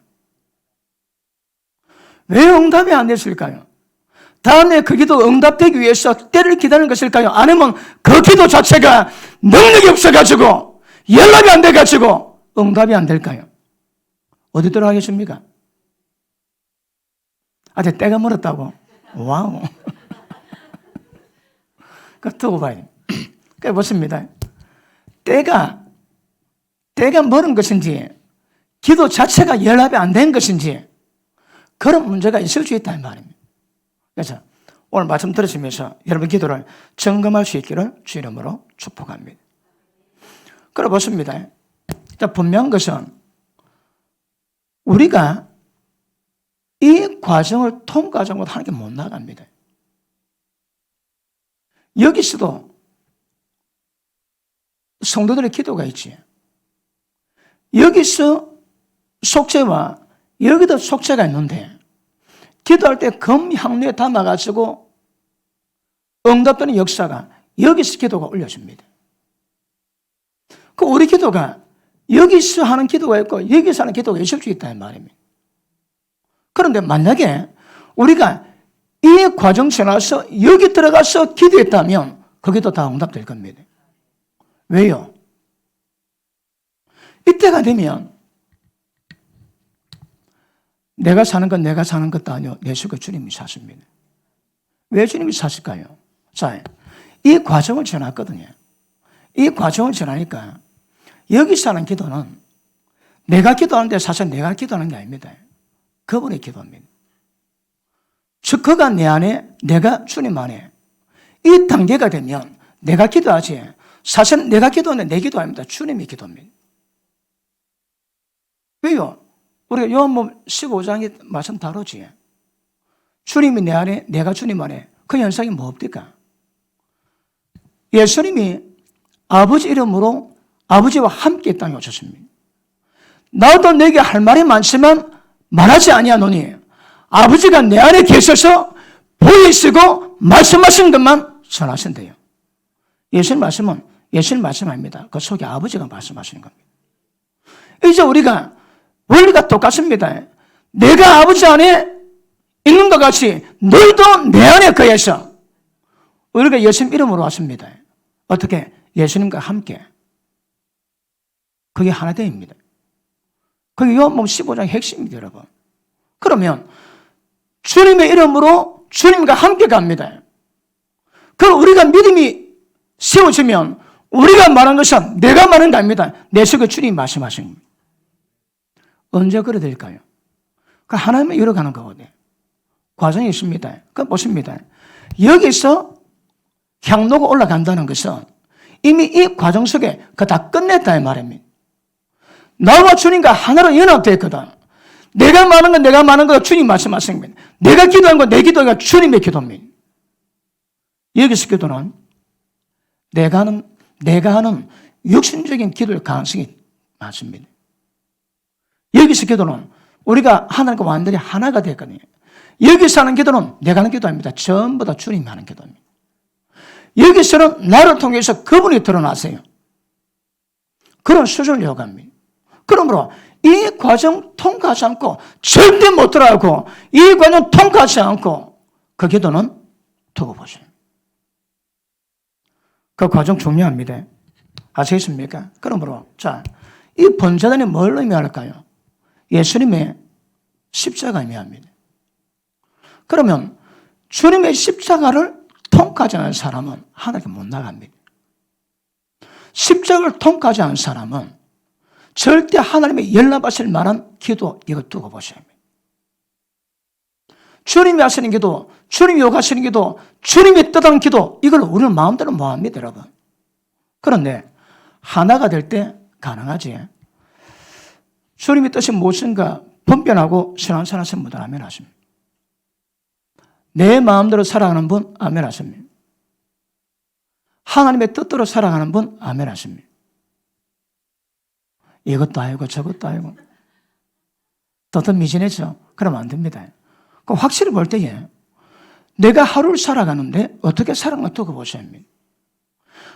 왜 응답이 안 됐을까요? 다음에 그 기도 응답되기 위해서 때를 기다리는 것일까요? 아니면 그 기도 자체가 능력이 없어가지고 연락이 안 돼가지고 응답이 안 될까요? 어디 들어가겠습니까? 아직 때가 멀었다고? 와우. 그 두고 봐야 돼요. 그래 보십니다. 때가 멀은 것인지 기도 자체가 연합이 안 된 것인지 그런 문제가 있을 수 있다는 말입니다. 그래서 오늘 말씀 들으시면서 여러분 기도를 점검할 수 있기를 주 이름으로 축복합니다. 그래 보십니다. 분명한 것은 우리가 이 과정을 통과하지 못하는 하나님께 못 나갑니다. 여기서도 성도들의 기도가 있지. 여기서 속죄와 여기도 속죄가 있는데 기도할 때 금 향료에 담아가지고 응답되는 역사가 여기서 기도가 올려집니다. 그 우리 기도가 여기서 하는 기도가 있고 여기서 하는 기도가 있을 수 있다는 말입니다. 그런데 만약에 우리가 이 과정 지나서 여기 들어가서 기도했다면 거기도 다 응답될 겁니다. 왜요? 이때가 되면 내가 사는 건 내가 사는 것도 아니요 내 속에 주님이 사십니다. 왜 주님이 사실까요? 자, 이 과정을 지났거든요. 이 과정을 지나니까 여기서 하는 기도는 내가 기도하는데 사실 내가 기도하는 게 아닙니다. 그분의 기도입니다. 즉 그가 내 안에 내가 주님 안에 이 단계가 되면 내가 기도하지 사실 내가 기도하는 내 기도 아닙니다. 주님이 기도입니다. 왜요? 우리가 요한복음 15장에 말씀 다루지. 주님이 내 안에 내가 주님 안에 그 현상이 뭡니까? 예수님이 아버지 이름으로 아버지와 함께 이 땅에 오셨습니다. 나도 내게 할 말이 많지만 말하지 아니하노니 아버지가 내 안에 계셔서 보이시고 말씀하신 것만 전하신대요. 예수님 말씀은 예수님 말씀 아닙니다. 그 속에 아버지가 말씀하시는 겁니다. 이제 우리가 원리가 똑같습니다. 내가 아버지 안에 있는 것 같이 너희도 내 안에 거해서 우리가 예수님 이름으로 왔습니다. 어떻게? 예수님과 함께. 그게 하나 되입니다. 그게 요한복음 15장의 핵심입니다, 여러분. 그러면 주님의 이름으로 주님과 함께 갑니다. 우리가 믿음이 세워지면 우리가 말한 것은 내가 말한 게 아닙니다. 내 속에 주님이 말씀하신 겁니다. 언제 그래 될까요? 하나님을 이뤄가는 거거든요. 과정이 있습니다. 보십니다. 여기서 향로가 올라간다는 것은 이미 이 과정 속에 다 끝냈다 이 말입니다. 나와 주님과 하나로 연합되었거든. 내가 말하는 거 주님 말씀하신 겁니다. 내가 기도한 거 내 기도가 주님의 기도입니다. 여기서 기도는 내가 하는 육신적인 기도일 가능성이 많습니다. 여기서 기도는 우리가 하나님과 완전히 하나가 됐거든요. 여기서 하는 기도는 내가 하는 기도 아닙니다. 전부 다 주님이 하는 기도입니다. 여기서는 나를 통해서 그분이 드러나세요. 그런 수준을 요구합니다. 그러므로 이 과정 통과하지 않고 절대 못 들어가고 이 과정 통과하지 않고 그 기도는 두고 보세요. 그 과정 중요합니다. 아시겠습니까? 그러므로 이 번제단이 뭘 의미할까요? 예수님의 십자가 의미합니다. 그러면 주님의 십자가를 통과하지 않은 사람은 하나님께 못 나갑니다. 십자가를 통과하지 않은 사람은 절대 하나님의 연락하실 만한 기도 이거 두고 보셔야 합니다. 주님이 하시는 기도, 주님이 요구하시는 기도, 주님이 뜻하는 기도 이걸 우리는 마음대로 못 합니다, 여러분. 그런데 하나가 될 때 가능하지. 주님의 뜻이 무엇인가 분별하고 신앙생활하시는 분들 아멘 하십니다. 내 마음대로 살아가는 분 아멘 하십니다. 하나님의 뜻대로 살아가는 분 아멘 하십니다. 이것도 아니고 저것도 아니고 더 미진해져. 그러면 안 됩니다. 확실히 볼 때에 내가 하루를 살아가는데 어떻게 살아가는가 두고 보셔야 합니다.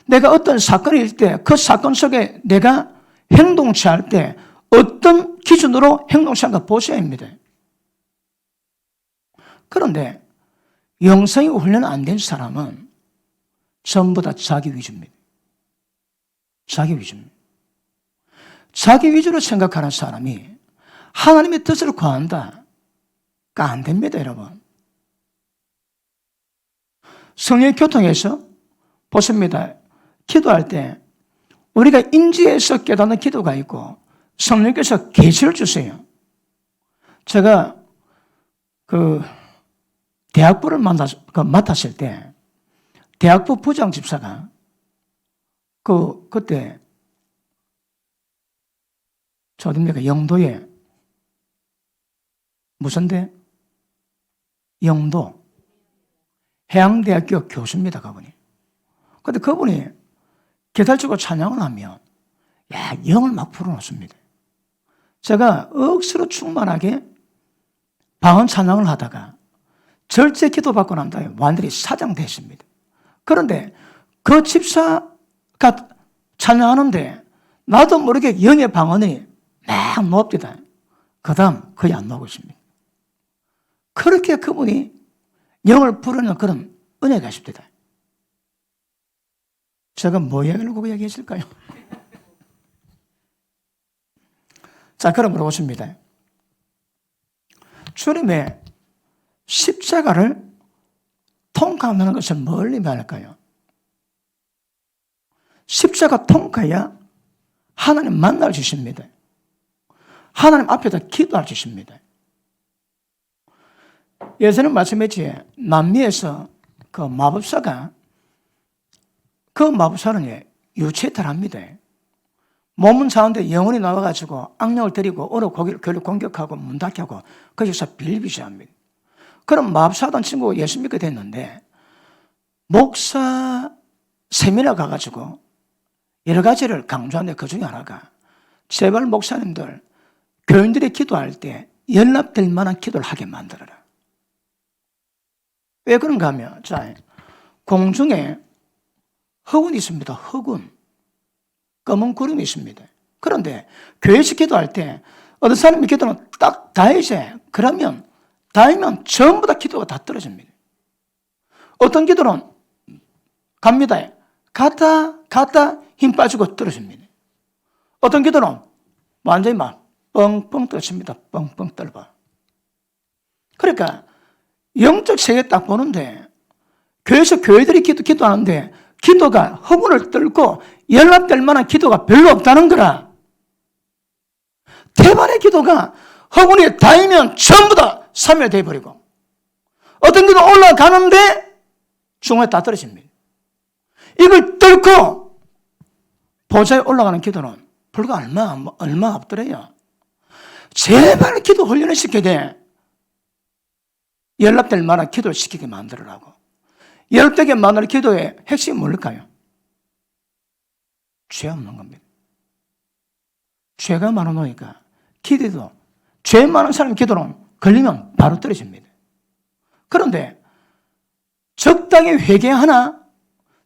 내가 어떤 사건이 있을 때 그 사건 속에 내가 행동 취할 때 어떤 기준으로 행동 취하는가 보셔야 합니다. 그런데 영성이 훈련 안 된 사람은 전부 다 자기 위주입니다. 자기 위주입니다. 자기 위주로 생각하는 사람이 하나님의 뜻을 구한다. 안 됩니다, 여러분. 성령 교통에서 보십니다. 기도할 때 우리가 인지해서 깨닫는 기도가 있고 성령께서 계시를 주세요. 제가 대학부를 맡았을 때 대학부 부장 집사가 그때 저 어딥니까? 영도에 무슨 대? 영도 해양대학교 교수입니다, 그분이. 근데 그분이 개달치고 찬양을 하면 영을 막 풀어놓습니다. 제가 억수로 충만하게 방언 찬양을 하다가 절제 기도 받고 난 다음에 완전히 사장됐습니다. 그런데 그 집사가 찬양하는데 나도 모르게 영의 방언이 막 높니다. 그 다음 거의 안 나오고 있습니다. 그렇게 그분이 영을 부르는 그런 은혜가 있습니다. 제가 뭐 이야기하려고 이야기했을까요? 자, 그럼 물어보십니다. 주님의 십자가를 통과하는 것을 뭘 의미할까요? 십자가 통과해야 하나님 만날 수 있습니다. 하나님 앞에서 기도할 수 있습니다. 예전에 말씀했지, 남미에서 그 마법사가 그 마법사는 유체이탈 합니다. 몸은 자는데 영혼이 나와가지고 악령을 데리고 어느 고기를 결국 공격하고 문 닫게 하고 거기서 빌비시합니다. 그럼 마법사던 친구가 예수 믿게 됐는데 목사 세미나 가가지고 여러 가지를 강조하는데 그 중에 하나가 제발 목사님들 교인들이 기도할 때 연락될 만한 기도를 하게 만들어라. 왜 그런가 하면 공중에 허군이 있습니다. 허군. 검은 구름이 있습니다. 그런데 교회에서 기도할 때 어떤 사람이 기도는 딱 닿이세. 그러면 닿으면 전부 다 기도가 다 떨어집니다. 어떤 기도는 갑니다. 갔다 힘 빠지고 떨어집니다. 어떤 기도는 완전히 막 뻥뻥 떨어집니다. 뻥뻥 떨어. 그러니까 영적 세계 딱 보는데 교회에서 교회들이 기도하는데 기도가 허물을 뚫고 연락될 만한 기도가 별로 없다는 거라. 대반의 기도가 허물이 닿으면 전부 다 사멸되어 버리고 어떤 기도 올라가는데 중간에 다 떨어집니다. 이걸 뚫고 보좌에 올라가는 기도는 불과 얼마 없더래요. 제발 기도 훈련을 시켜야 돼. 연락될 만한 기도를 시키게 만들으라고. 연락되게 만들 기도의 핵심이 뭘까요? 죄 없는 겁니다. 죄가 많아놓으니까 기도도 죄 많은 사람 기도는 걸리면 바로 떨어집니다. 그런데 적당히 회개하나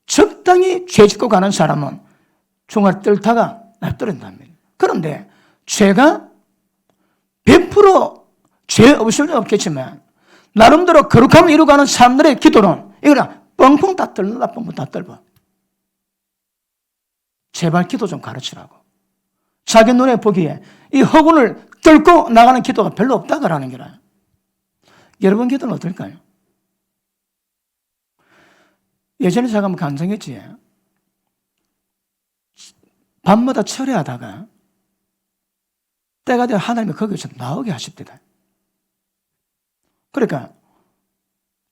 적당히 죄 짓고 가는 사람은 중간에 떨다가 떨어진답니다. 그런데 죄가 100%죄 없을 리 없겠지만 나름대로 거룩함을 이루어가는 사람들의 기도는 이거는 뻥뻥 다 떨는다. 뻥뻥 다 떨어. 제발 기도 좀 가르치라고. 자기 눈에 보기에 이 허군을 뚫고 나가는 기도가 별로 없다 그러는 거라. 여러분 기도는 어떨까요? 예전에 제가 한번 간증했지. 밤마다 철회하다가 때가 되어 하나님이 거기서 나오게 하십니다. 그러니까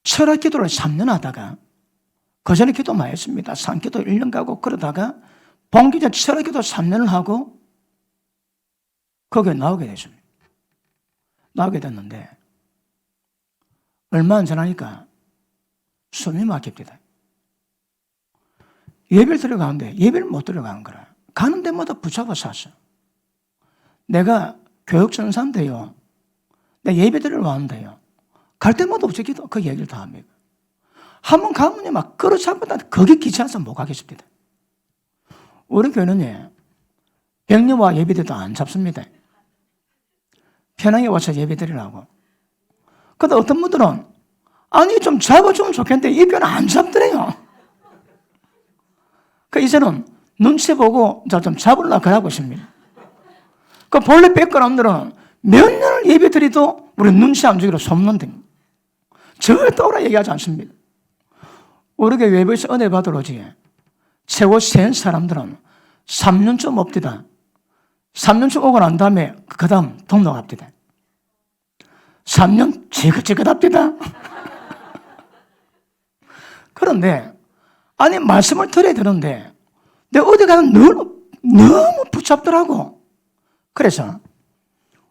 철학 기도를 3년 하다가 그전에 기도 많이 했습니다. 산기도 1년 가고 그러다가 본기전 철학 기도 3년을 하고 거기에 나오게 됐습니다. 나오게 됐는데 얼마 안 지나니까 숨이 막힙니다. 예배를 들어가는데 예배를 못 들어가는 거라. 가는 데마다 붙잡아서 왔어. 내가 교육전사인데요. 내가 예배 드리러 왔는데요. 갈 때마다 없었기도 그 얘기를 다 합니다. 한번 가면 막 끌어잡았다. 거기 귀찮아서 못 가겠습니다. 우리 교회는 병녀와 예배 드려도 안 잡습니다. 편하게 와서 예배 드리라고. 근데 어떤 분들은 아니 좀 잡아주면 좋겠는데 이 교회는 안 잡더래요. 그 이제는 눈치 보고 좀 잡으려고 그러고 있습니다. 그 본래 백그라운드는 몇 년을 예배 드리도 우리 눈치 안 주기로 섭는데 절대 오라 얘기하지 않습니다. 우리 교회 외부에서 은혜 받으러 오지 최고 센 사람들은 3년쯤 옵디다. 3년쯤 오고 난 다음에 그 다음 등록합디다. 3년 지긋지긋합디다. 그런데 아니 말씀을 들어야 되는데 내가 어디 가면 너무 붙잡더라고. 그래서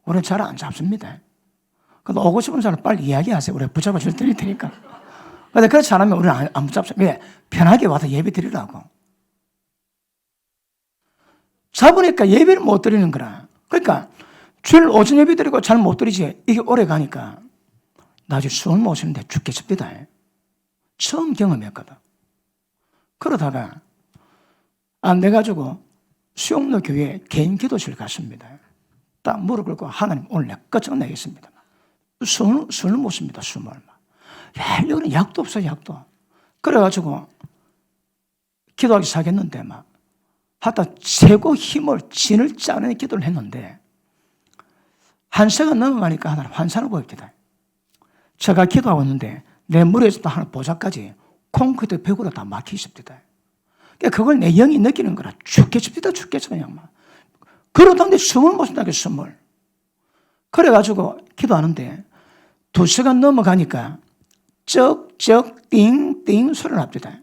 우리는 잘 안 잡습니다. 근데 오고 싶은 사람 빨리 이야기하세요. 우리가 붙잡아 줄 테니까. 근데 그렇지 않으면 우리는 안 붙잡습니다. 왜? 편하게 와서 예배 드리라고. 잡으니까 예배를 못 드리는 거라. 그러니까 주일 오전 예배 드리고 잘 못 드리지. 이게 오래 가니까 나중에 숨을 못 쉬는데 죽겠습니다. 처음 경험했거든. 그러다가 안 돼가지고 수영로 교회 개인 기도실 갔습니다. 딱 무릎 꿇고 하나님 오늘 내가 끝장내겠습니다. 숨을 못 씁니다. 숨을. 야, 여기는 약도 없어 약도. 그래가지고 기도하기 시작했는데 막 하다 최고 힘을 진을 짜내는 기도를 했는데 한 시간 넘어가니까 하나님 환상을 보입니다. 제가 기도하고 있는데 내 머리에서부터 하나 보좌까지 콘크리트 벽으로 다 막혀 있습니다. 그걸 내 영이 느끼는 거라. 죽겠습니다. 그냥 막. 그러던데 숨을 못 쉰다고 숨을. 그래가지고 기도하는데 2시간 넘어가니까 쩍쩍 띵띵 소리를 합니다.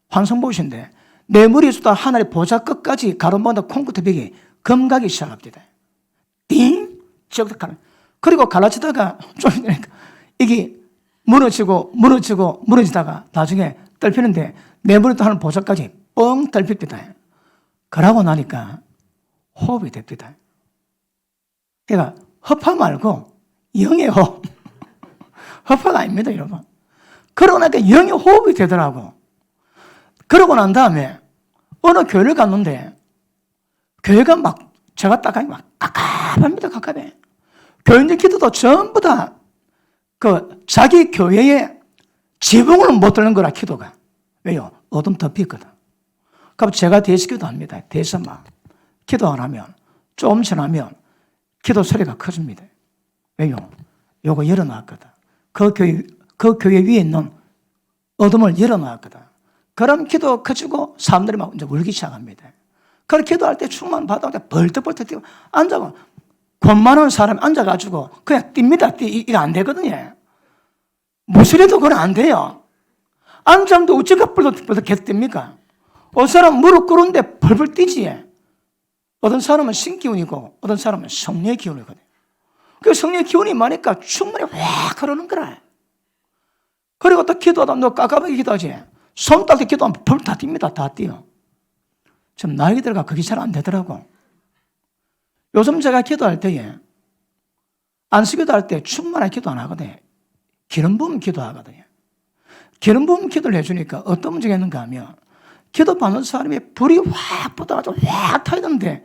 환상 보이신데 내 머리에서부터 하나의 보좌 끝까지 가로막는 콘크리트 벽이 검가기 시작합니다. 띵 쩍 가라. 그리고 갈라치다가 좀 되니까 이게 무너지다가 나중에 떨피는데 내 머리부터 하는 보좌까지 뻥 떨핍니다. 그러고 나니까 호흡이 됩니다. 그러니까 허파 말고 영의 호흡. 허파가 아닙니다, 여러분. 그러고 나니까 영의 호흡이 되더라고. 그러고 난 다음에 어느 교회를 갔는데 교회가 막 제가 딱 가니 막 깝깝합니다, 깝깝해. 교인들 기도도 전부 다 그 자기 교회에 지붕을 못 들는 거라 기도가. 왜요? 어둠 덮이거든. 그럼 제가 대해서 기도합니다. 대해서 막 기도 안 하면 조금 지나면 기도 소리가 커집니다. 왜요? 요거 열어놨거든. 그 교회 위에 있는 어둠을 열어놨거든. 그럼 기도 커지고 사람들이 막 이제 울기 시작합니다. 그걸 기도할 때 충만 받아서 벌떡벌떡 뛰고 앉아고 권 많은 사람이 앉아가지고 그냥 뜁니다. 이거 안 되거든요. 무술해도 그건 안 돼요. 앉아도 어찌가 벌떡벌떡 계속 뜁니까? 어떤 사람은 무릎 꿇는데 벌벌 뛰지. 어떤 사람은 신기운이고 어떤 사람은 성령의 기운이거든요. 그 성령의 기운이 많으니까 충만히 확 흐르는 거라. 그리고 또 기도하다 너 깝깝하게 기도하지. 손 딸 때 기도하면 벌 다 뜁니다. 다 뛰어. 좀 나이 들어가 그게 잘 안 되더라고. 요즘 제가 기도할 때에 안수기도 할 때 충만하게 기도 안 하거든요. 기름 부음 기도하거든요. 기름 부음 기도를 해주니까 어떤 문제가 있는가 하면 기도 받는 사람이 불이 확 붙어가지고 확 타야 되는데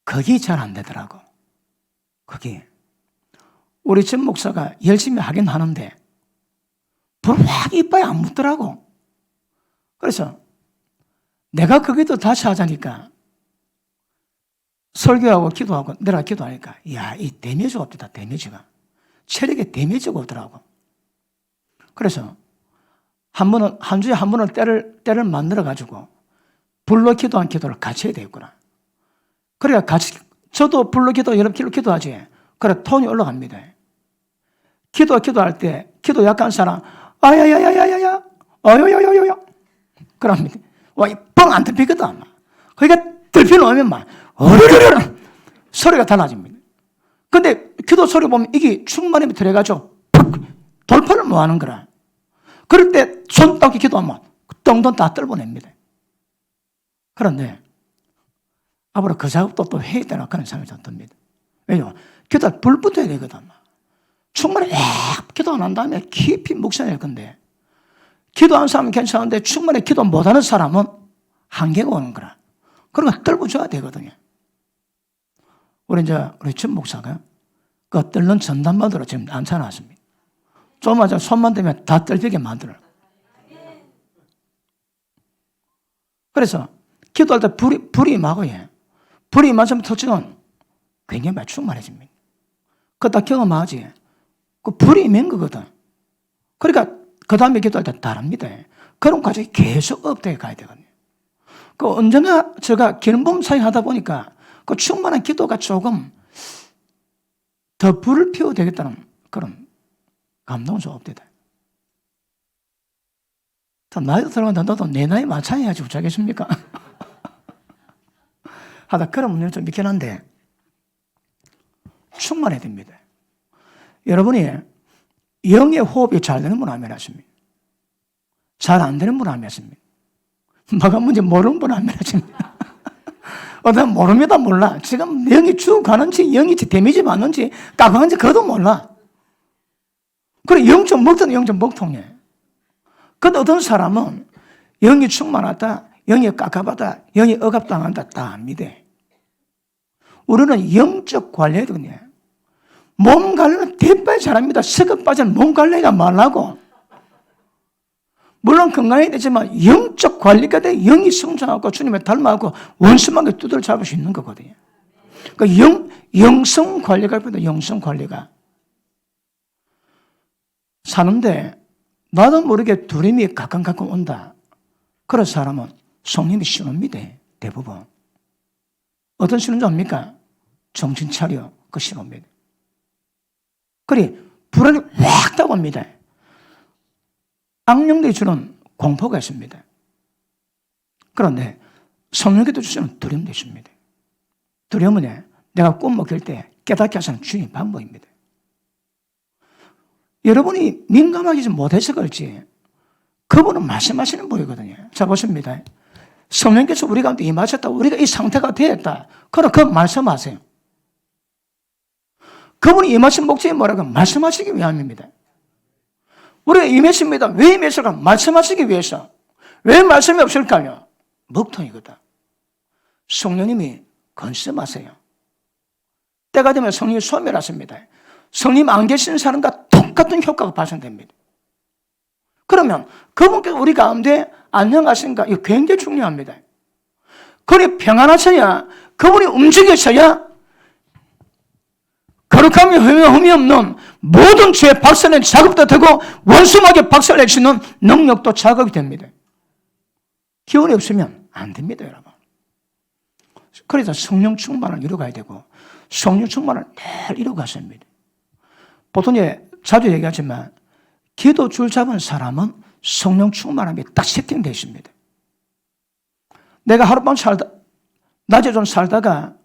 그게 잘 안 되더라고. 그게 우리 전 목사가 열심히 하긴 하는데 불 확 이빨에 안 묻더라고. 그래서 내가 거기도 다시 하자니까 설교하고 기도하고 내가 기도하니까 야, 이 데미지가 없다. 데미지가 체력에 데미지가 오더라고. 그래서 한 주에 한 번은 때를 만들어 가지고 불로 기도한 기도를 같이 해야 되겠구나. 그래야 같이 저도 불로 기도 여러분 기도하지. 그래 톤이 올라갑니다. 기도할 때 기도 약한 사람 아야야야야야야 어여여여여여 그럽니다. 와, 뻥 안 뚫히거든. 그러니까 뚫혀놓으면 막 어르르르 소리가 달라집니다. 근데 기도 소리 보면 이게 충만히 들어가지고 돌파를 못 하는 거라. 그럴 때 손 닦기 기도하면 똥돈 다 떨궈냅니다. 그런데 앞으로 그 작업도 또 해야 되나 그런 생각이 좀 듭니다. 왜냐하면 기도할 불 붙어야 되거든. 충만히 기도 안 한 다음에 깊이 묵상해야 할 건데 기도하는 사람은 괜찮은데 충만히 기도 못하는 사람은 한계가 오는 거라. 그러니까 떨궈줘야 되거든요. 우리 전 목사가 그 떨는 전담만으로 지금 앉혀놨습니다. 조금만 손만 대면 다 떨리게 만들어. 그래서 기도할 때 불이 임하고요. 불이 임하면 터치는 굉장히 많이 충만해집니다. 그거 다 경험하지. 그 불이 임한 거거든. 그러니까 그 다음에 기도할 때 다릅니다. 그런 과정이 계속 업되게 가야 되거든요. 그 언젠가 제가 기름 부음 사역하다 보니까 그 충만한 기도가 조금 더 불을 피워야 되겠다는 그런 감동은 좀 없대다. 나이도 들어간다. 너도 내 나이 마찬가지야지 어쩌겠습니까? 하다 그런 문제는 좀 있긴 한데 충만해야 됩니다. 여러분이 영의 호흡이 잘 되는 분 하면 하십니다. 잘 안 되는 분 하면 하십니다. 뭐가 뭔지 모르는 분 하면 하십니다. 난 모릅니다. 몰라. 지금 영이 쭉 가는지 영이 데미지 받는지 까방한지 그것도 몰라. 그래 영좀 먹던 영좀 먹통해. 근데 어떤 사람은 영이 충만하다, 영이 깝깝하다, 영이 억압당한다 다 압니다. 우리는 영적 관리해야 되거든요. 몸 관리는 대빨 잘합니다. 썩어 빠진 몸 관리가 말라고. 물론 건강해야 되지만 영적 관리가 돼 영이 성장하고 주님을 닮아가고 원수만게 두드려 잡을 수 있는 거거든요. 그러니까 영성 관리가 있거든요. 영성 관리가. 사는데 나도 모르게 두려움이 가끔 온다. 그런 사람은 성령이 신호입니다. 대부분. 어떤 신호인지 압니까? 정신 차려. 그 신호입니다. 그래 불안이 확 따갑니다. 악령들이 주는 공포가 있습니다. 그런데 성령께도 주시는 두려움도 있습니다. 두려움은 내가 꿈 먹힐 때 깨닫게 하시는 주님의 방법입니다. 여러분이 민감하지 못해서 그렇지 그분은 말씀하시는 분이거든요. 자 보십니다. 성령께서 우리 가운데 임하셨다. 우리가 이 상태가 되었다. 그럼 그 말씀하세요. 그분이 임하신 목적이 뭐라고? 말씀하시기 위함입니다. 우리가 임했습니다. 왜 임했을까? 말씀하시기 위해서. 왜 말씀이 없을까요? 먹통이거든. 성령님이 건설하세요. 때가 되면 성령이 소멸하십니다. 성령 안 계시는 사람과 똑같은 효과가 발생됩니다. 그러면 그분께 우리 가운데 안녕하신가? 이거 굉장히 중요합니다. 그분이 평안하셔야, 그분이 움직이셔야 그 거룩함이 흠이 없는 모든 죄 박살낸 작업도 되고 원수막에 박살낼 수 있는 능력도 작업이 됩니다. 기운이 없으면 안 됩니다, 여러분. 그래서 성령 충만을 이루어가야 되고 성령 충만을 늘 이루어가셔야 합니다. 보통 자주 얘기하지만 기도 줄 잡은 사람은 성령 충만함이 딱 세팅되어 있습니다. 내가 하룻밤 낮에 좀 살다가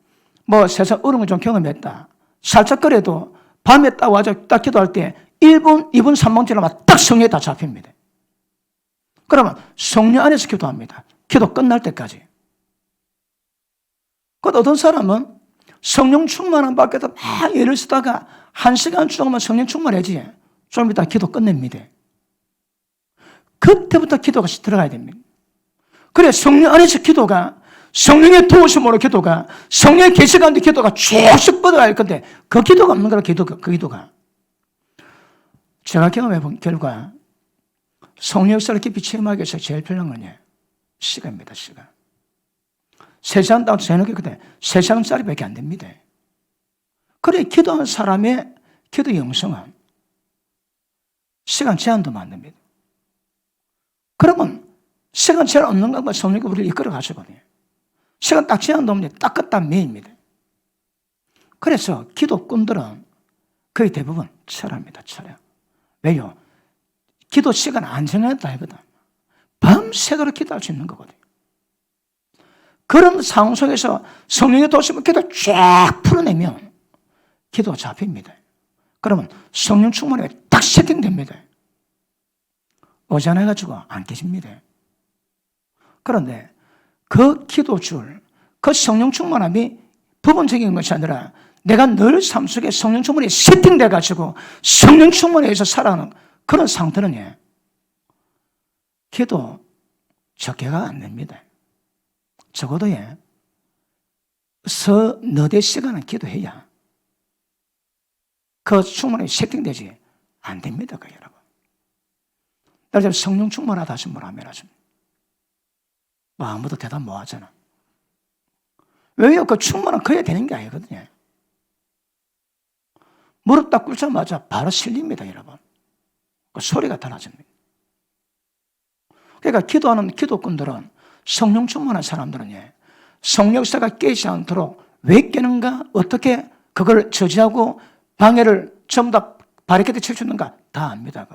세상 어려움을 좀 경험했다. 살짝 그래도 밤에 딱 와서 딱 기도할 때 1분, 2분, 3분 지나면 딱 성령에 다 잡힙니다. 그러면 성령 안에서 기도합니다. 기도 끝날 때까지. 어떤 사람은 성령 충만한 밖에서 막 예를 쓰다가 1시간 조금만 성령 충만해지 좀 이따 기도 끝냅니다. 그때부터 기도가 들어가야 됩니다. 그래 성령 안에서 기도가 성령의 도우심으로 기도가 성령의 계시 가운데 기도가 쭉쭉 뻗어갈 건데 그 기도가 없는 거라 그 기도가 제가 경험해 본 결과 성령 역사를 깊이 체험하기 위해서 제일 필요한 건 시간입니다. 시간. 3시간 따로 재놓게 그때 3시간짜리밖에 안 됩니다. 그래 기도한 사람의 기도 영성은 시간 제한도 만듭니다. 그러면 시간 제한 없는 것만 성령이 우리를 이끌어 가시거든요. 시간 딱 제한도 없는데 딱 끝다 매입니다. 그래서 기도꾼들은 거의 대부분 철합니다. 철야. 왜요? 기도 시간 안 정해놨다 하거든. 밤새도록 기도할 수 있는 거거든요. 그런 상황 속에서 성령의 도심을 기도 쫙 풀어내면 기도가 잡힙니다. 그러면 성령 충만이 딱 세팅됩니다. 어전해가지고 안 깨집니다. 그런데 그 기도줄, 그 성령 충만함이 부분적인 것이 아니라 내가 늘 삶 속에 성령 충만이 세팅돼가지고 성령 충만해서 살아가는 그런 상태는 기도 적게가 안 됩니다. 적어도 너대 시간은 기도해야 그 충만이 세팅되지 안 됩니다. 여러분. 나를 성령 충만하다 하신 분 아멘 하십니다. 아무도 대답 못 하잖아. 왜요? 그 충만은 그래야 되는 게 아니거든요. 무릎 딱 꿇자마자 바로 실립니다, 여러분. 그 소리가 달라집니다. 그러니까 기도하는 기도꾼들은 성령 충만한 사람들은 성령 역사가 깨지 않도록 왜 깨는가, 어떻게 그걸 저지하고 방해를 전부 다 바리케이트 쳐주는가 다 압니다.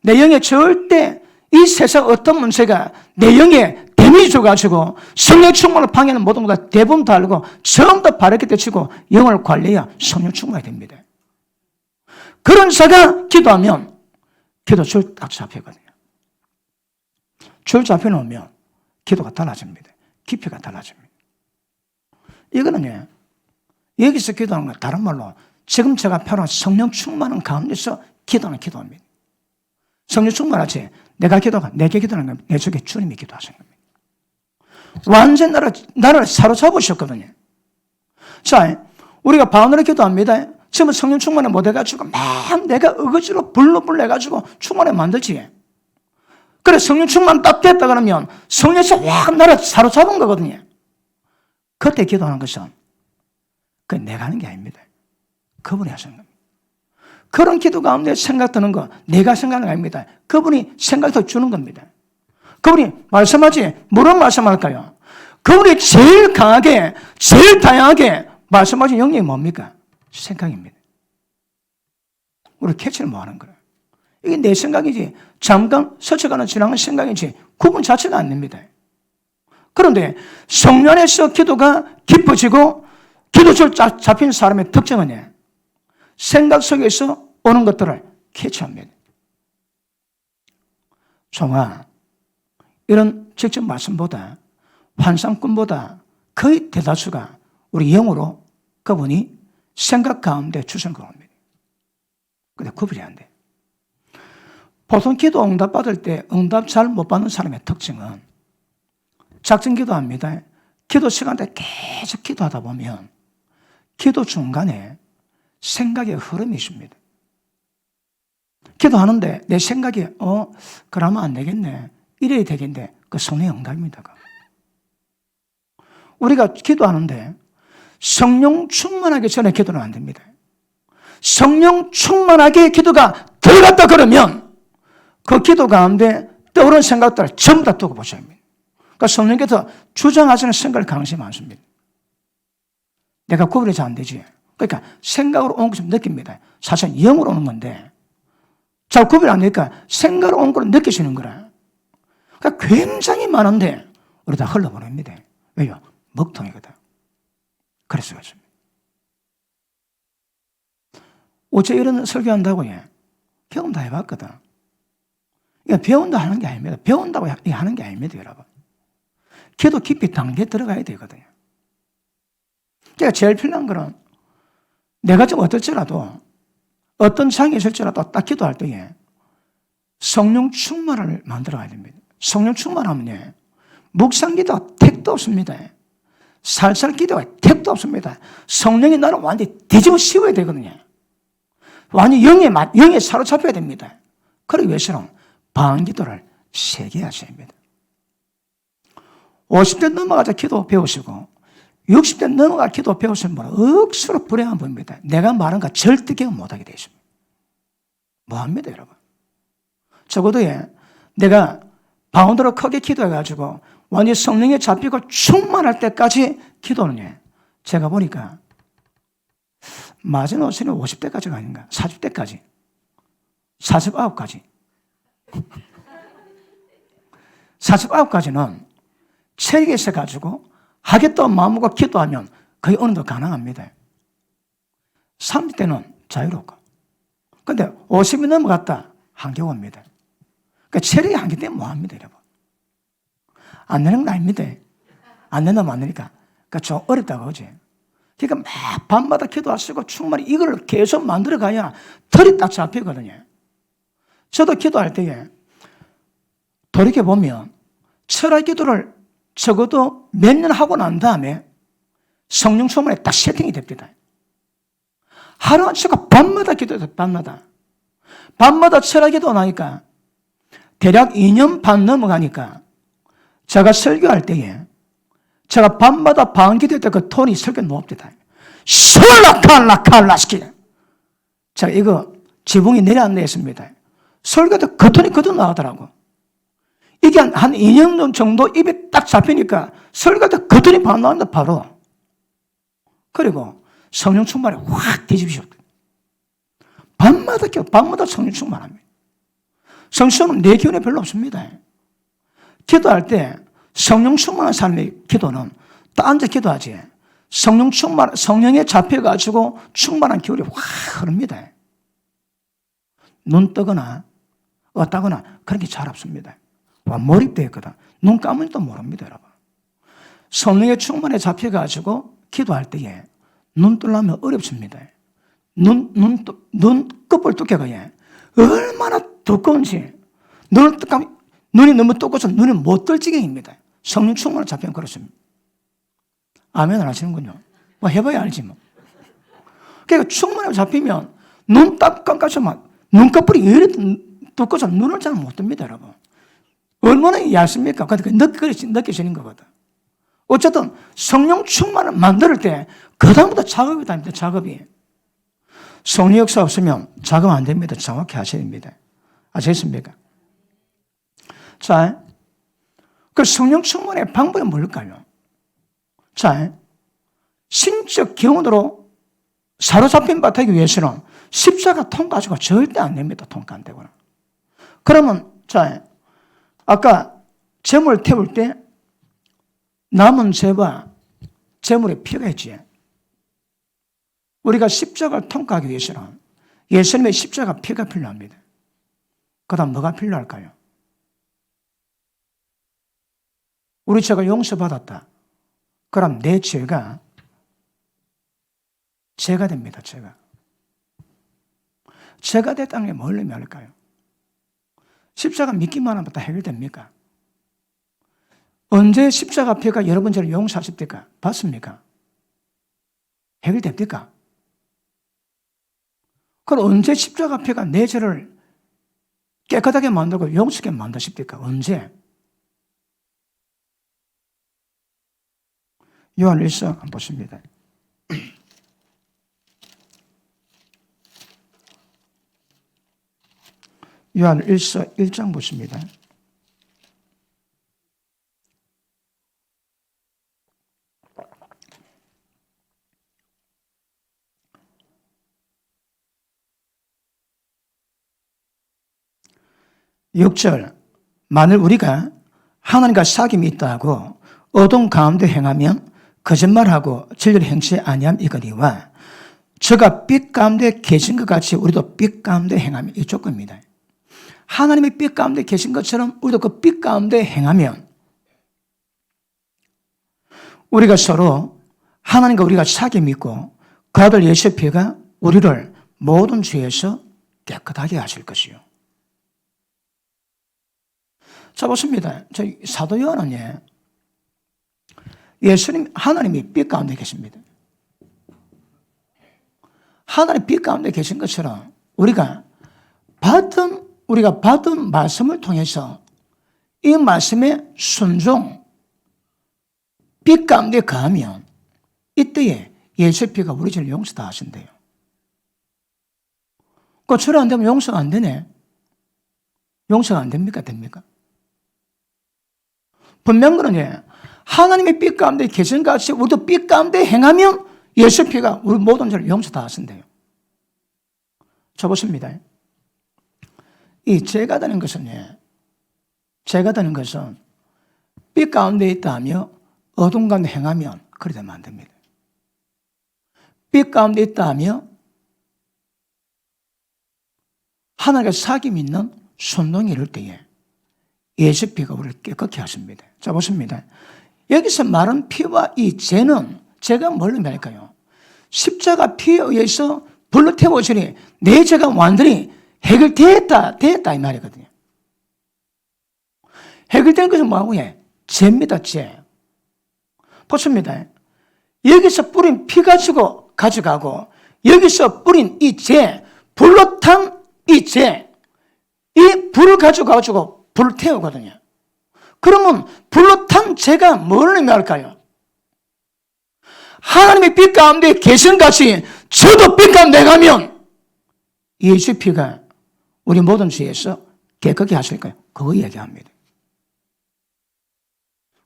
내 영에 절대 이 세상 어떤 문제가 내 영에 데미지 줘가지고 성령 충만을 방해하는 모든 것 대부분 다 알고 전부 다 바리케이트 치고 영을 관리해야 성령 충만이 됩니다. 그런 자가 기도하면 기도 줄 딱 잡히거든요. 줄 잡혀놓으면 기도가 달라집니다. 깊이가 달라집니다. 이거는 여기서 기도하는 건 다른 말로 지금 제가 표현한 성령 충만한 가운데서 기도하는 기도입니다. 성령 충만하지 내가 기도가 내게 기도하는 건 내 속에 주님이 기도하시는 겁니다. 완전 나를 사로잡으셨거든요. 자, 우리가 바울을 기도합니다. 지금 성령 충만을 못해가지고 막 내가 어거지로 불러불러 해가지고 충만에 만들지. 그래 성령 충만 딱 됐다 그러면 성령에서 확 나를 사로잡은 거거든요. 그때 기도하는 것은 그 내가 하는 게 아닙니다. 그분이 하시는 겁니다. 그런 기도 가운데 생각 드는 거 내가 생각하는 거 아닙니다. 그분이 생각도 주는 겁니다. 그분이 말씀하지 뭐라고 말씀할까요? 그분이 제일 강하게 제일 다양하게 말씀하신 영역이 뭡니까? 생각입니다. 우리 캐치를 뭐 하는 거예요? 이게 내 생각이지 잠깐 스쳐가는 지나가는 생각이지 구분 자체가 안 됩니다. 그런데 성령 안에서 기도가 깊어지고 기도줄 잡힌 사람의 특징은 생각 속에서 오는 것들을 캐치합니다. 종아, 이런 직접 말씀보다 환상꾼보다 거의 대다수가 우리 영으로 그분이 생각 가운데 주신 겁니다. 근데 구분이 안 돼. 보통 기도 응답 받을 때 응답 잘 못 받는 사람의 특징은 작정 기도합니다. 기도 시간 때 계속 기도하다 보면 기도 중간에 생각의 흐름이 있습니다. 기도하는데 내 생각이 그러면 안 되겠네. 이래야 되겠네. 그 성령의 응답입니다. 우리가 기도하는데 성령 충만하기 전에 기도는 안 됩니다. 성령 충만하게 기도가 들어갔다 그러면 그 기도 가운데 떠오르는 생각들을 전부 다 두고 보셔야 합니다. 그러니까 성령께서 주장하시는 생각을 강시 많습니다. 내가 구별이 잘 안 되지. 그러니까 생각으로 오는 것을 느낍니다. 사실 영으로 오는 건데 잘 구별이 안 되니까 생각으로 오는 걸 느끼시는 거라. 그러니까 굉장히 많은데 우리 다 흘러보냅니다. 왜요? 먹통이거든. 그래서 그렇습니다. 어째 이런 설교한다고 경험 다 해봤거든. 이거 배운다 하는 게 아닙니다. 배운다고 하는 게 아닙니다, 여러분. 기도 깊이 단계 들어가야 되거든요. 그러니까 제일 필요한 거는 내가 좀 어떨지라도 어떤 장애 있을지라도 딱 기도할 때에 성령 충만을 만들어 가야 됩니다. 성령 충만하면 묵상 기도가 택도 없습니다. 살살 기도가 택도 없습니다. 성령이 나를 완전히 뒤집어 씌워야 되거든요. 완전히 영에 사로잡혀야 됩니다. 그러기 위해서는 방언 기도를 세게 하셔야 합니다. 50대 넘어가자 기도 배우시고 60대 넘어가 기도 배우시는 분은 억수로 불행한 분입니다. 내가 말한 거 절대 기억 못하게 되어 있습니다. 뭐합니다, 여러분? 적어도 내가 방언으로 크게 기도해가지고 완전히 성령에 잡히고 충만할 때까지 기도는 제가 보니까 마지노선이 50대까지가 아닌가? 40대까지. 49까지. 49까지는 체력이 있어가지고 하겠다는 마음과 기도하면 거의 어느 정도 가능합니다. 30대는 자유롭고. 근데 50이 넘어갔다. 한계가 옵니다. 그러니까 체력이 한계 때문에 뭐합니다, 여러분? 안 되는 건 아닙니다. 안 된다면 안 되니까. 그러니까 좀 어렵다고 그러지. 그러니까 막 밤마다 기도하시고 충만히 이걸 계속 만들어 가야 털이 딱 잡히거든요. 저도 기도할 때에 돌이켜보면 철학 기도를 적어도 몇 년 하고 난 다음에 성령 충만에 딱 세팅이 됩니다. 하루 제가 밤마다 기도해서 밤마다 철학 기도 나니까 대략 2년 반 넘어가니까 제가 설교할 때에 제가 밤마다 방언 기도할 때 그 톤이 설교 높습니다. 솔라칼라칼라스키. 제가 이거 지붕이 내려앉았습니다. 설교도 그 톤이 그대로 나오더라고. 이게 한 2년 정도 입에 딱 잡히니까 설교도 그 톤이 바로 나온다, 바로. 그리고 성령 충만에 확 뒤집으셨다. 밤마다 성령 충만합니다. 성령은 내 기운이 별로 없습니다. 기도할 때 성령 충만한 사람의 기도는 딱 앉아 기도하지. 성령에 잡혀가지고 충만한 기운이 확 흐릅니다. 눈 뜨거나 어따거나 그런 게 잘 없습니다. 몰입되어 있거든. 눈 감으니까 모릅니다, 여러분. 성령의 충만에 잡혀가지고 기도할 때에 눈 뜨려면 어렵습니다. 눈 끝볼 두께가 얼마나 두꺼운지 눈이 너무 두꺼워서 눈이 못 뜰 지경입니다. 성령 충만에 잡히면 그렇습니다. 아멘을 하시는군요. 뭐 해봐야 알지 뭐. 그러니까 충만에 잡히면 눈 딱 감가서만 눈꺼풀이 이렇게 두꺼워서 눈을 잘 못 뜹니다, 여러분. 얼마나 얇습니까? 그러니까 느껴지는 거거든. 어쨌든 성령 충만을 만들 때 그다음부터 작업이 답니다. 작업이. 성령 역사 없으면 작업 안 됩니다. 정확히 하셔야 됩니다. 아시겠습니까? 자, 그 성령 충만의 방법이 뭘까요? 자, 신적 기운으로 사로잡힌 바 되기 위해서는 십자가 통과하시고 절대 안 됩니다. 통과 안 되고는. 그러면 자, 아까 제물 태울 때 남은 죄와 제물의 피가 있지. 우리가 십자가를 통과하기 위해서는 예수님의 십자가 피가 필요합니다. 그 다음 뭐가 필요할까요? 우리 죄가 용서받았다. 그럼 내 죄가 됩니다. 죄가 됐다는 게 뭘 의미할까요? 십자가 믿기만 하면 다 해결됩니까? 언제 십자가 피가 여러분 죄를 용서하십니까? 받습니까? 해결됩니까? 그럼 언제 십자가 피가 내 죄를 깨끗하게 만들고 용서하게 만드십니까? 언제? 요한일서 한번 보십니다. 요한일서 1장 보십니다. 육 절 만일 우리가 하나님과 사귐이 있다고 어둠 가운데 행하면 거짓말하고 진리를 행치 아니함이거니와 저가 빛 가운데 계신 것 같이 우리도 빛 가운데 행하면 이 조건입니다. 하나님의 빛 가운데 계신 것처럼 우리도 그 빛 가운데 행하면 우리가 서로 하나님과 우리가 사귐이 있고 그 아들 예수의 피가 우리를 모든 죄에서 깨끗하게 하실 것이요. 자, 보십니다. 저희 사도 요한은 예수님, 하나님이 빛 가운데 계십니다. 하나님 빛 가운데 계신 것처럼 우리가 받은 말씀을 통해서 이 말씀에 순종, 빛 가운데 가면 이때에 예수의 피가 우리 죄를 용서 다 하신대요. 그 죄를 안 되면 용서가 안 되네. 용서가 안 됩니까? 됩니까? 분명한 거는 하나님의 빛 가운데 계신 것 같이 우리도 빛 가운데 행하면 예수의 피가 우리 모든 죄를 용서 다 하신대요. 자, 보십니다. 이 죄가 되는 것은 빛 가운데 있다며 어둠 가운데 행하면 그리 되면 안 됩니다. 빛 가운데 있다며 하나님과 사귐이 있는 순종이 이룰 때에 예수의 피가 우리를 깨끗게 하십니다. 자, 보십니다. 여기서 말한 피와 이 죄는 죄가 뭘 의미할까요? 십자가 피에 의해서 불로 태워지니 내 죄가 완전히 해결되었다 이 말이거든요. 해결된 것은 뭐하고 죄입니다. 죄. 보십니다. 여기서 뿌린 피 가지고 가져가고 여기서 뿌린 이 죄, 불로 탄 이 죄, 이 불을 가지고 불을 태우거든요. 그러면 불로 탄 죄가 뭘 의미할까요? 하나님의 빛 가운데 계신 같이 저도 빛 가운데 가면 예수의 피가 우리 모든 죄에서 깨끗게 하실까요? 그거 얘기합니다.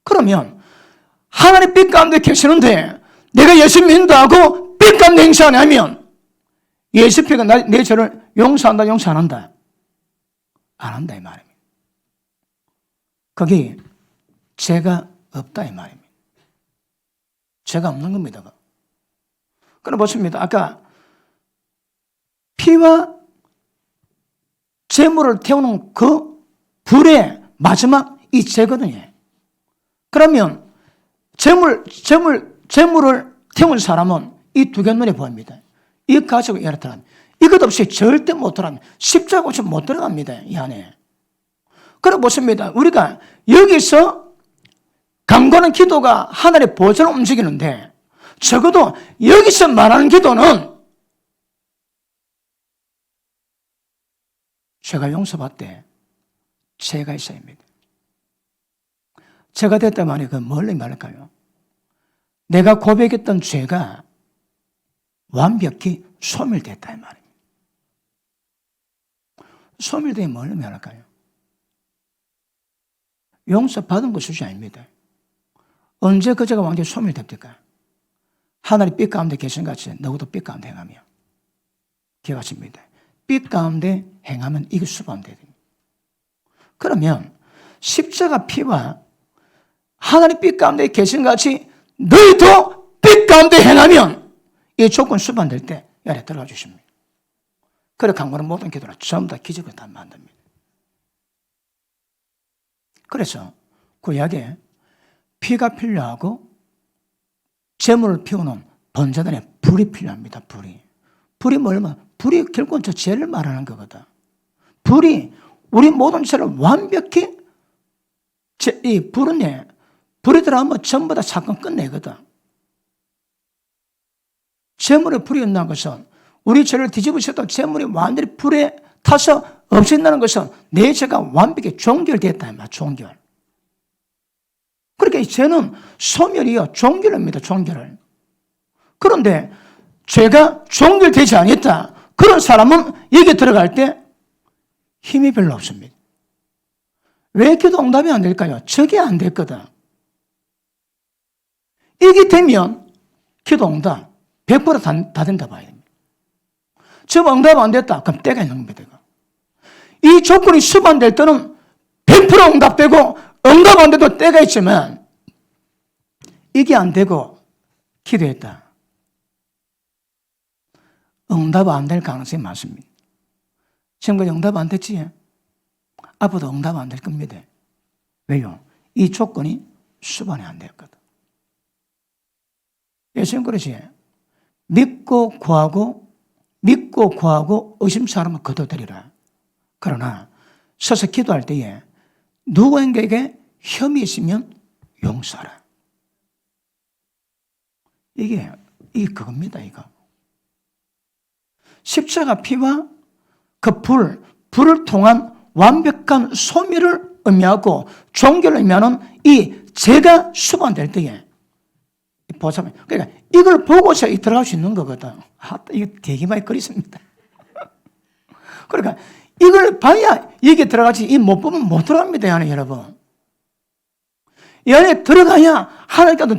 그러면 하나님 빛 가운데 계시는데 내가 예수 믿는다고 빛 가운데 행사 안 하면 예수 피가 내 죄를 용서한다, 용서 안 한다? 안 한다 이 말입니다. 거기 죄가 없다 이 말입니다. 죄가 없는 겁니다. 그럼 보십니다. 아까 피와 재물을 태우는 그 불의 마지막 이 죄거든요. 그러면 재물을 태운 사람은 이 두 개 눈에 보입니다. 이 가지고 이렇다면 이것 없이 절대 못 들어갑니다. 십자가 없이 못 들어갑니다. 이 안에. 그럼 보십니다. 우리가 여기서 간구하는 기도가 하늘의 보좌로 움직이는데 적어도 여기서 말하는 기도는 죄가 용서받되 죄가 있어야입니다. 죄가 됐다 말이 그 뭘 말할까요? 내가 고백했던 죄가 완벽히 소멸됐다 이 말입니다. 소멸되면 뭘 말할까요? 용서받은 것이 아닙니다. 언제 그 죄가 완전히 소멸됩니까? 하나님 빛 가운데 계신 같이 너희도 빛 가운데 행하며 기억하십니다. 빛 가운데 행하면 이길 수가 없는 됩니다. 그러면 십자가 피와 하나님 빛 가운데 계신 같이 너희도 빛 가운데 행하면 이 조건 수반될 때 열에 들어가 주십니다. 그래 강구하는 모든 기도는 전부 다 기적을 다 만듭니다. 그래서 구약에 피가 필요하고 재물을 피우는 번제단에 불이 필요합니다. 불이 뭐냐면 불이 결국은 저 죄를 말하는 거거든. 불이 우리 모든 죄를 완벽히 이 불은 불이 들어가면 전부 다 사건 끝내거든. 재물에 불이 온다는 것은 우리 죄를 뒤집으셔도 재물이 완전히 불에 타서 없앤다는 것은 내 죄가 완벽히 종결됐다. 종결. 그러니까 이 죄는 소멸이요. 종결입니다. 종결을. 그런데 죄가 종결되지 않았다. 그런 사람은 여기 들어갈 때 힘이 별로 없습니다. 왜 기도 응답이 안 될까요? 저게 안 됐거든. 이게 되면 기도 응답 100% 다 된다 봐야 됩니다. 지금 응답 안 됐다. 그럼 때가 있는 겁니다. 이 조건이 수반될 때는 100% 응답되고 응답 안 돼도 때가 있지만 이게 안 되고 기도했다. 응답 안 될 가능성이 많습니다. 지금까지 응답 안 됐지? 앞으로도 응답 안 될 겁니다. 왜요? 이 조건이 수반이 안 되었거든. 예수님 그러지. 믿고 구하고 의심사람은 거둬들이라. 그러나 서서 기도할 때에 누구에게 혐의 있으면 용서하라. 이게 그겁니다, 이거. 십자가 피와 그 불을 통한 완벽한 소멸을 의미하고 종교를 의미하는 이 죄가 수반될 때에 보자면, 그러니까 이걸 보고서 들어갈 수 있는 거거든. 이거 되게 많이 그리습니다. 그러니까 이걸 봐야 여기에 들어가지, 이 못 보면 못 들어갑니다, 안에 여러분. 이 안에 들어가야 하나님께도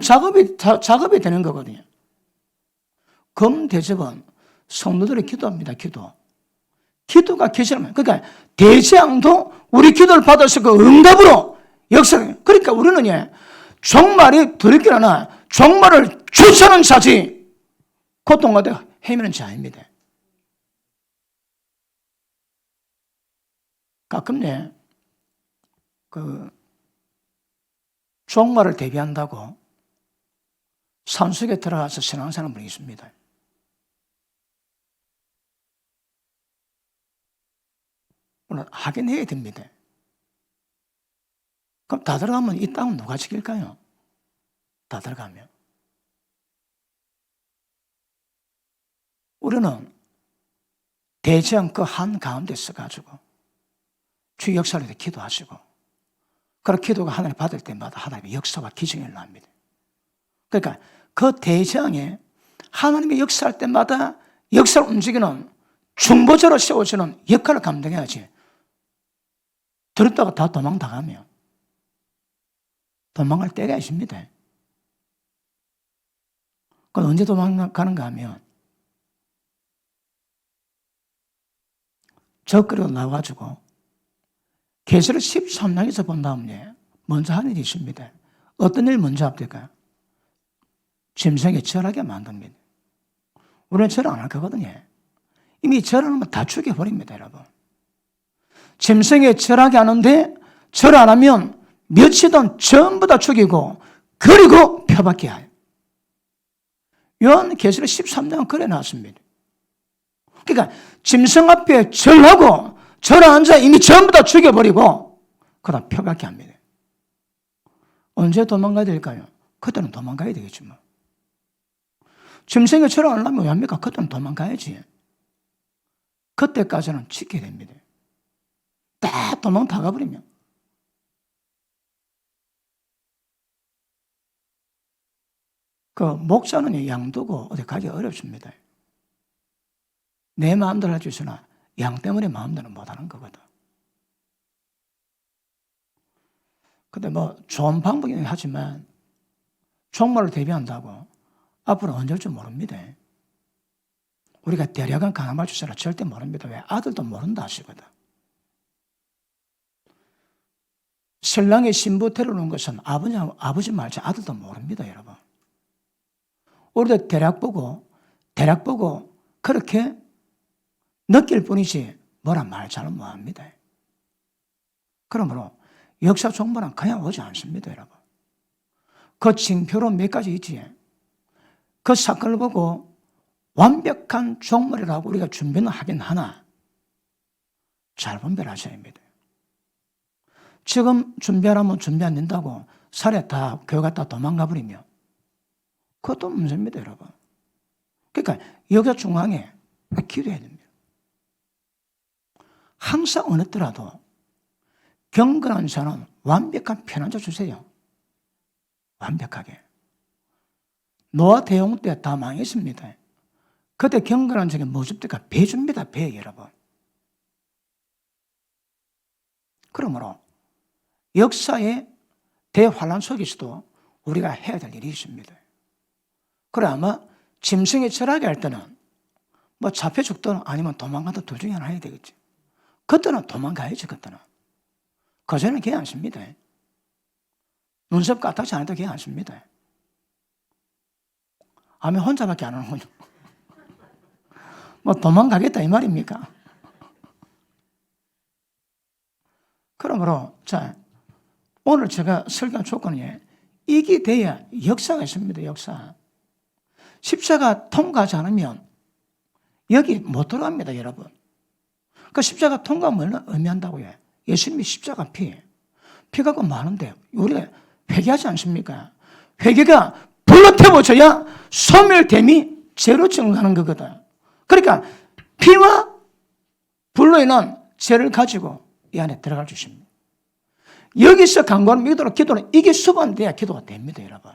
작업이 되는 거거든요. 검대접은 성도들이 기도합니다, 기도가 계시라면. 그러니까 대재앙도 우리 기도를 받아서 그 응답으로 역사를. 그러니까 우리는 종말이 두렵기나 종말을 주시는 자지 고통가운데 헤매는 자 아닙니다. 가끔 종말을 대비한다고 산속에 들어가서 신앙생활하는 분이 있습니다. 물론 하긴 해야 됩니다. 그럼 다 들어가면 이 땅은 누가 지킬까요? 다 들어가면. 우리는 대지한 그 한가운데 서가지고 주 역사를 위해 기도하시고, 그런 기도가 하나님 받을 때마다 하나님의 역사와 기적이 일어납니다. 그러니까 그 대지양에 하나님의 역사할 때마다 역사를 움직이는 중보자로 세워지는 역할을 감당해야지. 들었다가 다 도망당하면 도망갈 때가 있습니다. 그건 언제 도망가는가 하면 적그리로 나와가지고 계시록 13장에서 본 다음에 먼저 하는 일이 있습니다. 어떤 일 먼저 합니까? 짐승에 절하게 만듭니다. 우리는 절 안 할 거거든요. 이미 절하면 다 죽여버립니다, 여러분. 짐승에 절하게 하는데 절 안 하면 며칠은 전부 다 죽이고 그리고 표박게 해요. 요한 계시록 13장 그래 놨습니다. 그러니까 짐승 앞에 절하고 절 안 자 이미 전부 다 죽여버리고 그다음 표박게 합니다. 언제 도망가야 될까요? 그때는 도망가야 되겠지 뭐. 짐승에 절 안 하면 왜 합니까? 그때는 도망가야지. 그때까지는 지켜야 됩니다. 딱 도망 다 가버리면. 그 목자는 양 두고 어디 가기 어렵습니다. 내 마음대로 할 수 있으나 양 때문에 마음대로 못하는 거거든. 근데 좋은 방법이긴 하지만 종말을 대비한다고 앞으로 언제 올지 모릅니다. 우리가 대략은 가나말 주사라 절대 모릅니다. 왜? 아들도 모른다 하시거든. 신랑의 신부 데려오는 것은 아버지 말지 아들도 모릅니다, 여러분. 우리도 대략 보고 그렇게 느낄 뿐이지 뭐라 말 잘은 못합니다. 그러므로 역사 종말은 그냥 오지 않습니다, 여러분. 그 징표로 몇 가지 있지. 그 사건을 보고 완벽한 종말이라고 우리가 준비는 하긴 하나 잘 분별하셔야 합니다. 지금 준비하라면 준비 안 된다고 살에 다 교회 갔다 도망가 버리면 그것도 문제입니다, 여러분. 그러니까 역사 중앙에 기도해야 됩니다. 항상 어느 때라도 경건한 자는 완벽한 편한 자 주세요. 완벽하게. 노아 대홍 때 다 망했습니다. 그때 경건한 자에게 뭐 줍니까? 배 줍니다, 배, 여러분. 그러므로 역사의 대환란 속에서도 우리가 해야 될 일이 있습니다. 그래 아마 짐승이 철학이 할 때는 뭐 잡혀 죽든 아니면 도망가든 둘 중에 하나 해야 되겠지. 그때는 도망가야지. 그때는 그전에는 걔 안 씁니다. 눈썹 까딱지 않아도 걔 안 씁니다. 아면 혼자밖에 안 하는군요. 뭐 도망가겠다 이 말입니까? 그러므로 자 오늘 제가 설교한 조건이 이게 돼야 역사가 있습니다. 역사. 십자가 통과하지 않으면 여기 못 들어갑니다. 여러분. 그 십자가 통과하면 의미한다고요. 예수님이 십자가 피가 그 많은데 우리가 회개하지 않습니까? 회개가 불로 태워져야 소멸됨이 죄로 증가하는 거거든. 그러니까 피와 불로 인한 죄를 가지고 이 안에 들어갈 수 있습니다. 여기서 간구하는 기도는 이게 수반돼야 기도가 됩니다. 여러분.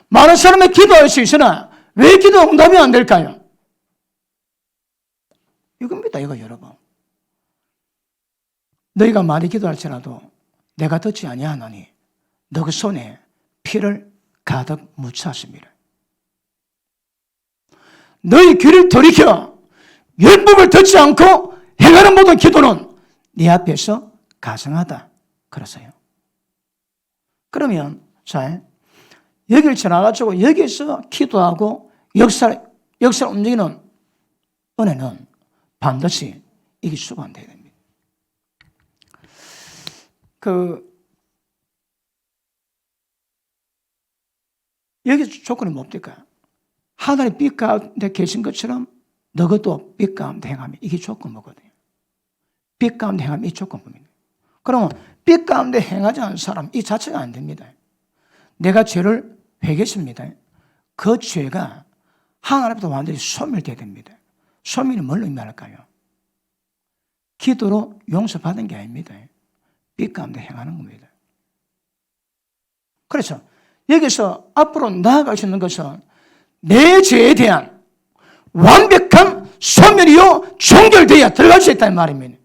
많은 사람이 기도할 수 있으나 왜 기도 응답이 안 될까요? 이겁니다. 이거 여러분. 너희가 많이 기도할지라도 내가 듣지 아니하노니 너 그 손에 피를 가득 묻혔습니다. 너희 귀를 돌이켜 율법을 듣지 않고 행하는 모든 기도는 네 앞에서 가증하다. 그러세요. 그러면 자 여기를 지나가지고 여기서 기도하고 역사를 움직이는 은혜는 반드시 이게 수반돼야 됩니다. 여기 조건이 뭡니까? 하나님 빛 가운데 계신 것처럼 너희도 빛 가운데 행하면 이게 조건이거든요. 빛 가운데 행하면 이 조건입니다. 그러면 빛 가운데 행하지 않은 사람 이 자체가 안 됩니다. 내가 죄를 회개했습니다. 그 죄가 하나님 앞에서 완전히 소멸돼야 됩니다. 소멸이 뭘 의미할까요? 기도로 용서받은 게 아닙니다. 빛 가운데 행하는 겁니다. 그래서 여기서 앞으로 나아갈 수 있는 것은 내 죄에 대한 완벽한 소멸이요 종결되어야 들어갈 수 있다는 말입니다.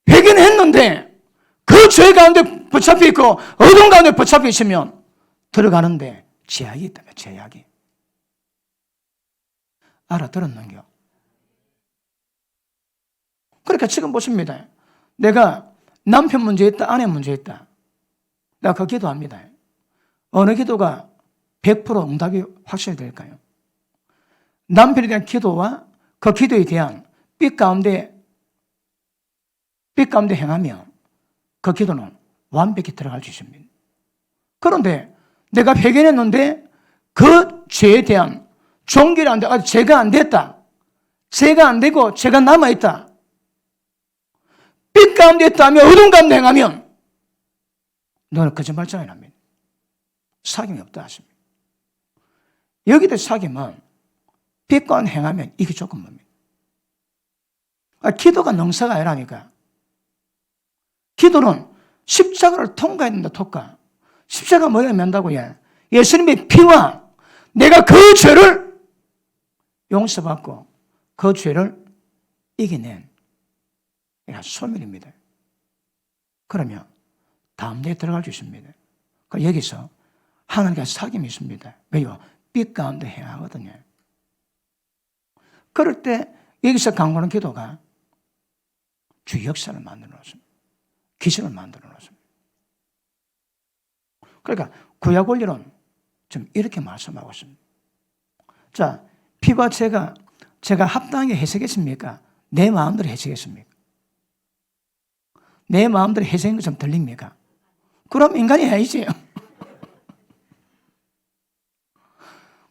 회개는 했는데 그 죄 가운데 붙잡혀 있고 어둠 가운데 붙잡혀 있으면 들어가는데 제약이 있다면 제약이. 알아들었는겨? 그러니까 지금 보십니다. 내가 남편 문제 있다, 아내 문제 있다. 내가 그 기도합니다. 어느 기도가 100% 응답이 확실될까요? 남편에 대한 기도와 그 기도에 대한 빛 가운데 행하면 그 기도는 완벽히 들어갈 수 있습니다. 그런데 내가 회개했는데 그 죄에 대한 종결이 안 돼, 죄가 안 됐다. 죄가 안 되고 죄가 남아있다. 빛 가운데 있다면 어둠 가운데 행하면 너는 거짓말장이 납니다. 사귐이 없다 하십니다. 여기도 사귐은 빛 가운데 행하면 이게 조건입니다. 기도가 능사가 아니라니까. 기도는 십자가를 통과해야 된다. 통과. 십자가 뭐에 의미한다고요? 예수님의 피와 내가 그 죄를 용서받고 그 죄를 이겨낸 소멸입니다. 그러면 다음 데에 들어갈 수 있습니다. 여기서 하나님과 사귐이 있습니다. 왜요? 빛 가운데 행하거든요. 그럴 때 여기서 간구하는 기도가 주 역사를 만들어 놓습니다. 기적을 만들어 놓습니다. 그러니까 구약 원리는 좀 이렇게 말씀하고 있습니다. 자, 피와 제가 합당하게 해석했습니까? 내 마음대로 해석했습니까? 내 마음대로 해석한 것처럼 들립니까? 그럼 인간이 해야지.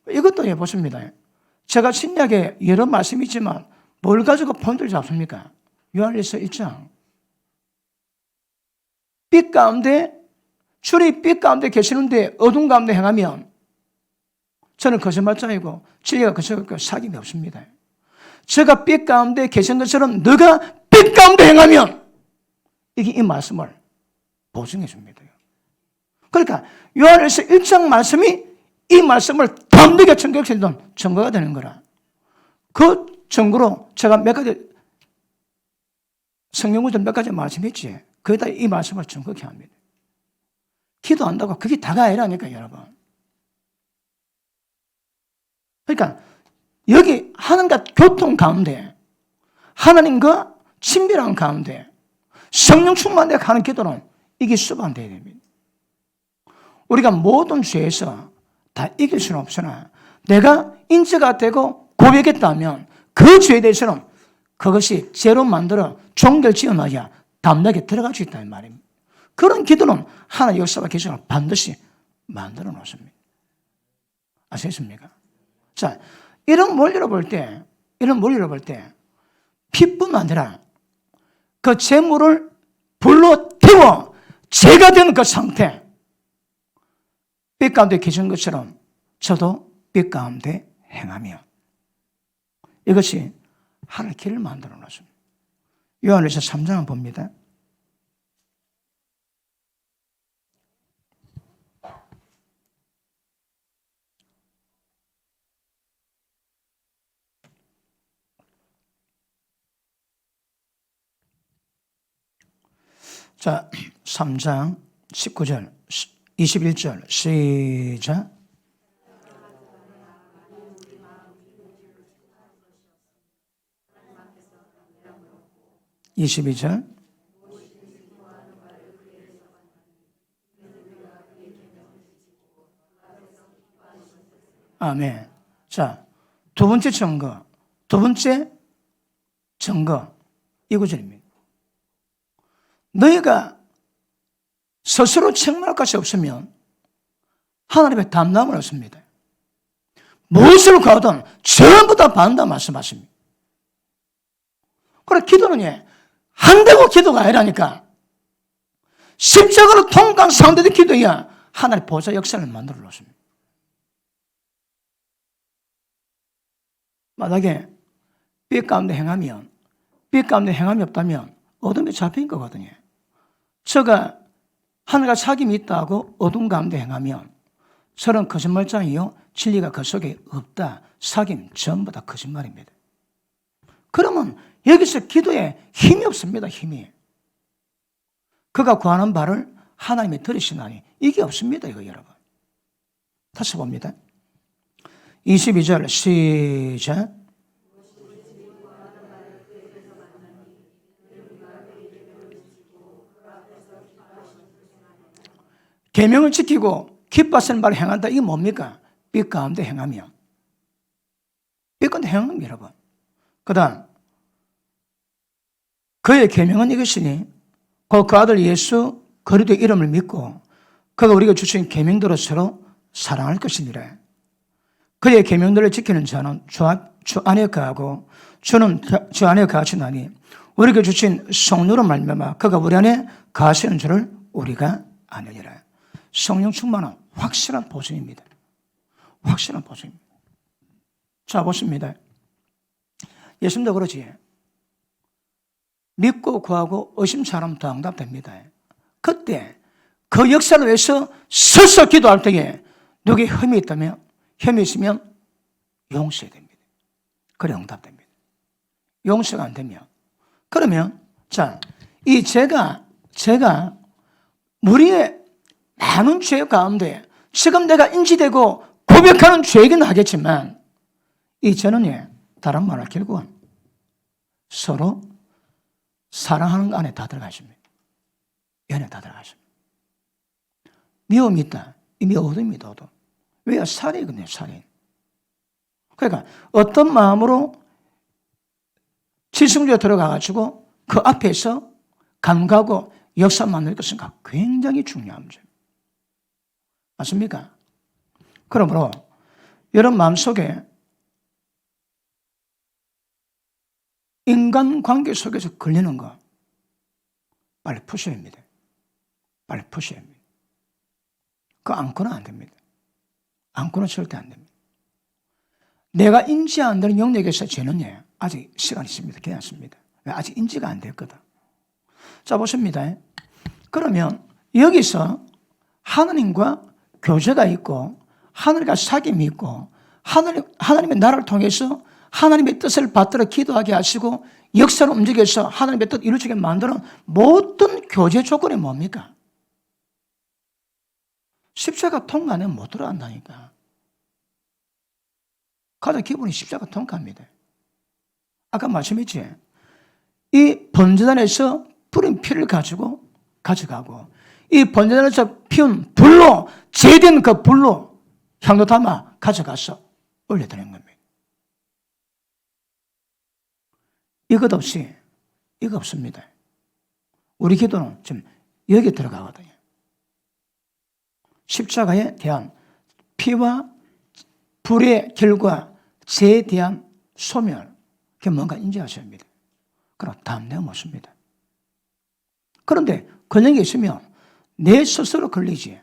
이것도 해보십니다. 제가 신약에 여러 말씀이 있지만 뭘 가지고 본들 잡습니까? 요한일서 1장. 빛 가운데, 주님 빛 가운데 계시는데 어둠 가운데 행하면 저는 거짓말장이고 진리가 거짓말이고 사귐이 없습니다. 제가 빛 가운데 계신 것처럼 너가 빛 가운데 행하면 이게 이 말씀을 보증해 줍니다. 그러니까 요한일서 1장 말씀이 이 말씀을 담대하게 증거했던 증거가 되는 거라. 그 증거로 제가 몇 가지 성경구절 몇 가지 말씀했지. 거기다 이 말씀을 정확히 합니다. 기도한다고 그게 다가 아니라니까, 여러분. 그러니까 여기 하나님과 교통 가운데, 하나님과 친밀한 가운데 성령 충만되어 하는 기도는 이길 수만 돼야 됩니다. 우리가 모든 죄에서 다 이길 수는 없으나 내가 인지가 되고 고백했다면 그 죄에 대해서는 그것이 죄로 만들어 종결 지어놔야 담력에 들어갈 수 있다는 말입니다. 그런 기도는 하나님의 역사와 기술을 반드시 만들어 놓습니다. 아시겠습니까? 자, 이런 원리로 볼 때, 피뿐 아니라 그 재물을 불로 태워 죄가 되는 그 상태, 빛 가운데 계신 것처럼 저도 빛 가운데 행하며, 이것이 하나의 길을 만들어 놨습니다. 요한일서 3장을 봅니다. 자, 3장 19절, 21절 시작. (22절) 아멘. 자, 두 번째 증거 이 구절입니다. 너희가 스스로 책망할 것이 없으면 하나님의 담남을 얻습니다. 무엇을 구하든 전부 다 받는다 말씀하십니다. 그래, 기도는 한다고 기도가 아니라니까. 십자가로 통과한 상대의 기도야 하나님의 보좌 역사를 만들어 놓습니다. 만약에 빛 가운데 행함이 없다면 어둠에 잡힌 거거든요. 저가 하늘과 사귐이 있다고 어둠 가운데 행하면 저는 거짓말장이요, 진리가 그 속에 없다. 사귐 전부 다 거짓말입니다. 그러면 여기서 기도에 힘이 없습니다. 힘이. 그가 구하는 바를 하나님이 들으시나니 이게 없습니다. 이거 여러분. 다시 봅니다. 22절 시작. 계명을 지키고 기뻐하시는 바를 행한다. 이게 뭡니까? 빛 가운데 행하며. 빛 가운데 행하면 여러분. 그 다음 그의 계명은 이것이니 그 아들 예수 그리스도의 이름을 믿고 그가 우리가 주신 계명대로 서로 사랑할 것이니라. 그의 계명들을 지키는 자는 주 안에 거하고 주는 주 안에 거하시나니 우리가 주신 성령으로 말미암아 그가 우리 안에 거하시는 줄을 우리가 아느니라. 성령 충만은 확실한 보증입니다. 확실한 보증입니다. 자, 보십니다. 예수님도 그러지. 믿고 구하고 의심처럼 더 응답됩니다. 그때 그 역사를 위해서 서서 기도할 때에 누구에 흠이 있다면, 혐이 있으면 용서해야 됩니다. 그래 응답됩니다. 용서가 안 되면, 그러면 자, 이 제가 무리의 많은 죄 가운데 지금 내가 인지되고 고백하는 죄이긴 하겠지만 이 죄는 다른 말로 결국은 서로 사랑하는 거 안에 다 들어가 있습니다. 이 안에 다 들어가 있습니다. 미움이 있다. 이미 어둠입니다. 어둠. 왜요? 살인이거든요. 살인. 그러니까 어떤 마음으로 지성주에 들어가가지고 그 앞에서 감가고 역사 만들 것인가 굉장히 중요한 문제입니다. 맞습니까? 그러므로 여러분 마음속에 인간관계 속에서 걸리는 거 빨리 푸셔야 합니다. 빨리 푸셔야 합니다. 그거 안고는 안 됩니다. 안고는 절대 안 됩니다. 내가 인지 안 되는 영역에서 죄는 아직 시간이 있습니다. 괜찮습니다. 아직 인지가 안 됐거든. 자, 보십니다. 그러면 여기서 하나님과 교제가 있고 하늘과 사귐이 있고 하나님의 나라를 통해서 하나님의 뜻을 받들어 기도하게 하시고 역사를 움직여서 하나님의 뜻 이루어지게 만드는 모든 교제 조건이 뭡니까? 십자가 통과 안 하면 못 들어간다니까. 가장 기본이 십자가 통과입니다. 아까 말씀했지? 이 번제단에서 뿌린 피를 가져가고 이 번제단에서 피운 불로 제된 그 불로 향도 담아 가져가서 올려드리는 겁니다. 이것 없이 이거 없습니다. 우리 기도는 지금 여기 들어가거든요. 십자가에 대한 피와 불의 결과 죄에 대한 소멸, 그게 뭔가 인지하셔야 합니다. 그럼 다음 내용 묻습니다. 그런데 걸린 게 있으면 내 스스로 걸리지.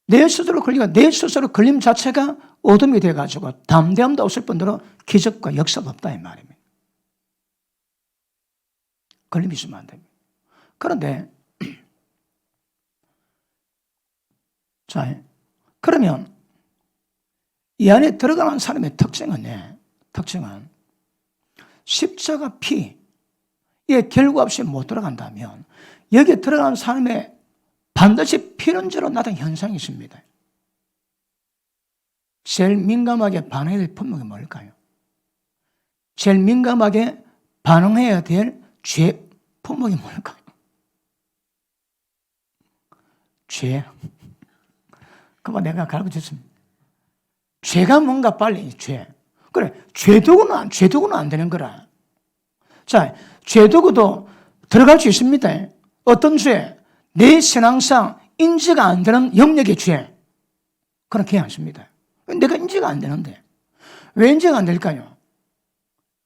내 스스로 걸리고 내 스스로 걸림 자체가 어둠이 돼가지고 담대함도 없을 뿐더러 기적과 역사도 없다 이 말입니다. 걸림이 있으면 안 됩니다. 그런데 자, 그러면 이 안에 들어가는 사람의 특징은 십자가 피에 결과 없이 못 들어간다면 여기에 들어가는 사람의 반드시 필연적으로 나타나는 현상이 있습니다. 제일 민감하게 반응해야 될 품목이 뭘까요? 제일 민감하게 반응해야 될 죄 품목이 뭘까요? 죄. 그만 내가 가르쳐줬습니다. 죄가 뭔가 빨리, 죄. 그래, 죄도구는 안 되는 거라. 자, 죄도구도 들어갈 수 있습니다. 어떤 죄? 내 신앙상 인지가 안 되는 영역의 죄. 그렇게 않습니다. 내가 인지가 안 되는데. 왜 인지가 안 될까요?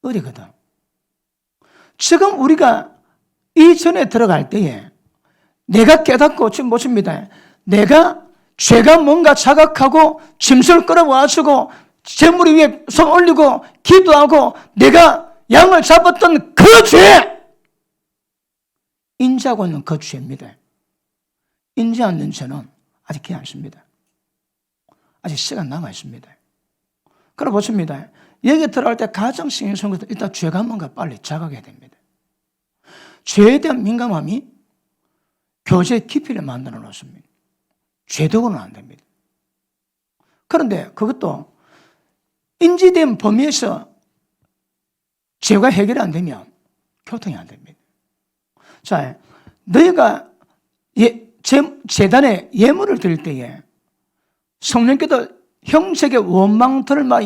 어리거든. 지금 우리가 이전에 들어갈 때에 내가 깨닫고 지금 보십니다. 내가 죄가 뭔가 자각하고 짐승을 끌어와주고 재물 위에 손 올리고 기도하고 내가 양을 잡았던 그 죄! 인지하고 있는 그 죄입니다. 인지 않는 죄는 아직 기회 않습니다. 아직 시간 남아있습니다. 그럼 보십니다. 여기 들어갈 때 가장 신경 쓰는 것은 일단 죄가 뭔가 빨리 자각해야 됩니다. 죄에 대한 민감함이 교제의 깊이를 만들어 놓습니다. 죄도구는 안 됩니다. 그런데 그것도 인지된 범위에서 죄가 해결이 안 되면 교통이 안 됩니다. 자, 너희가 제단에 예물을 드릴 때에 성령께서 형제의 원망들을 막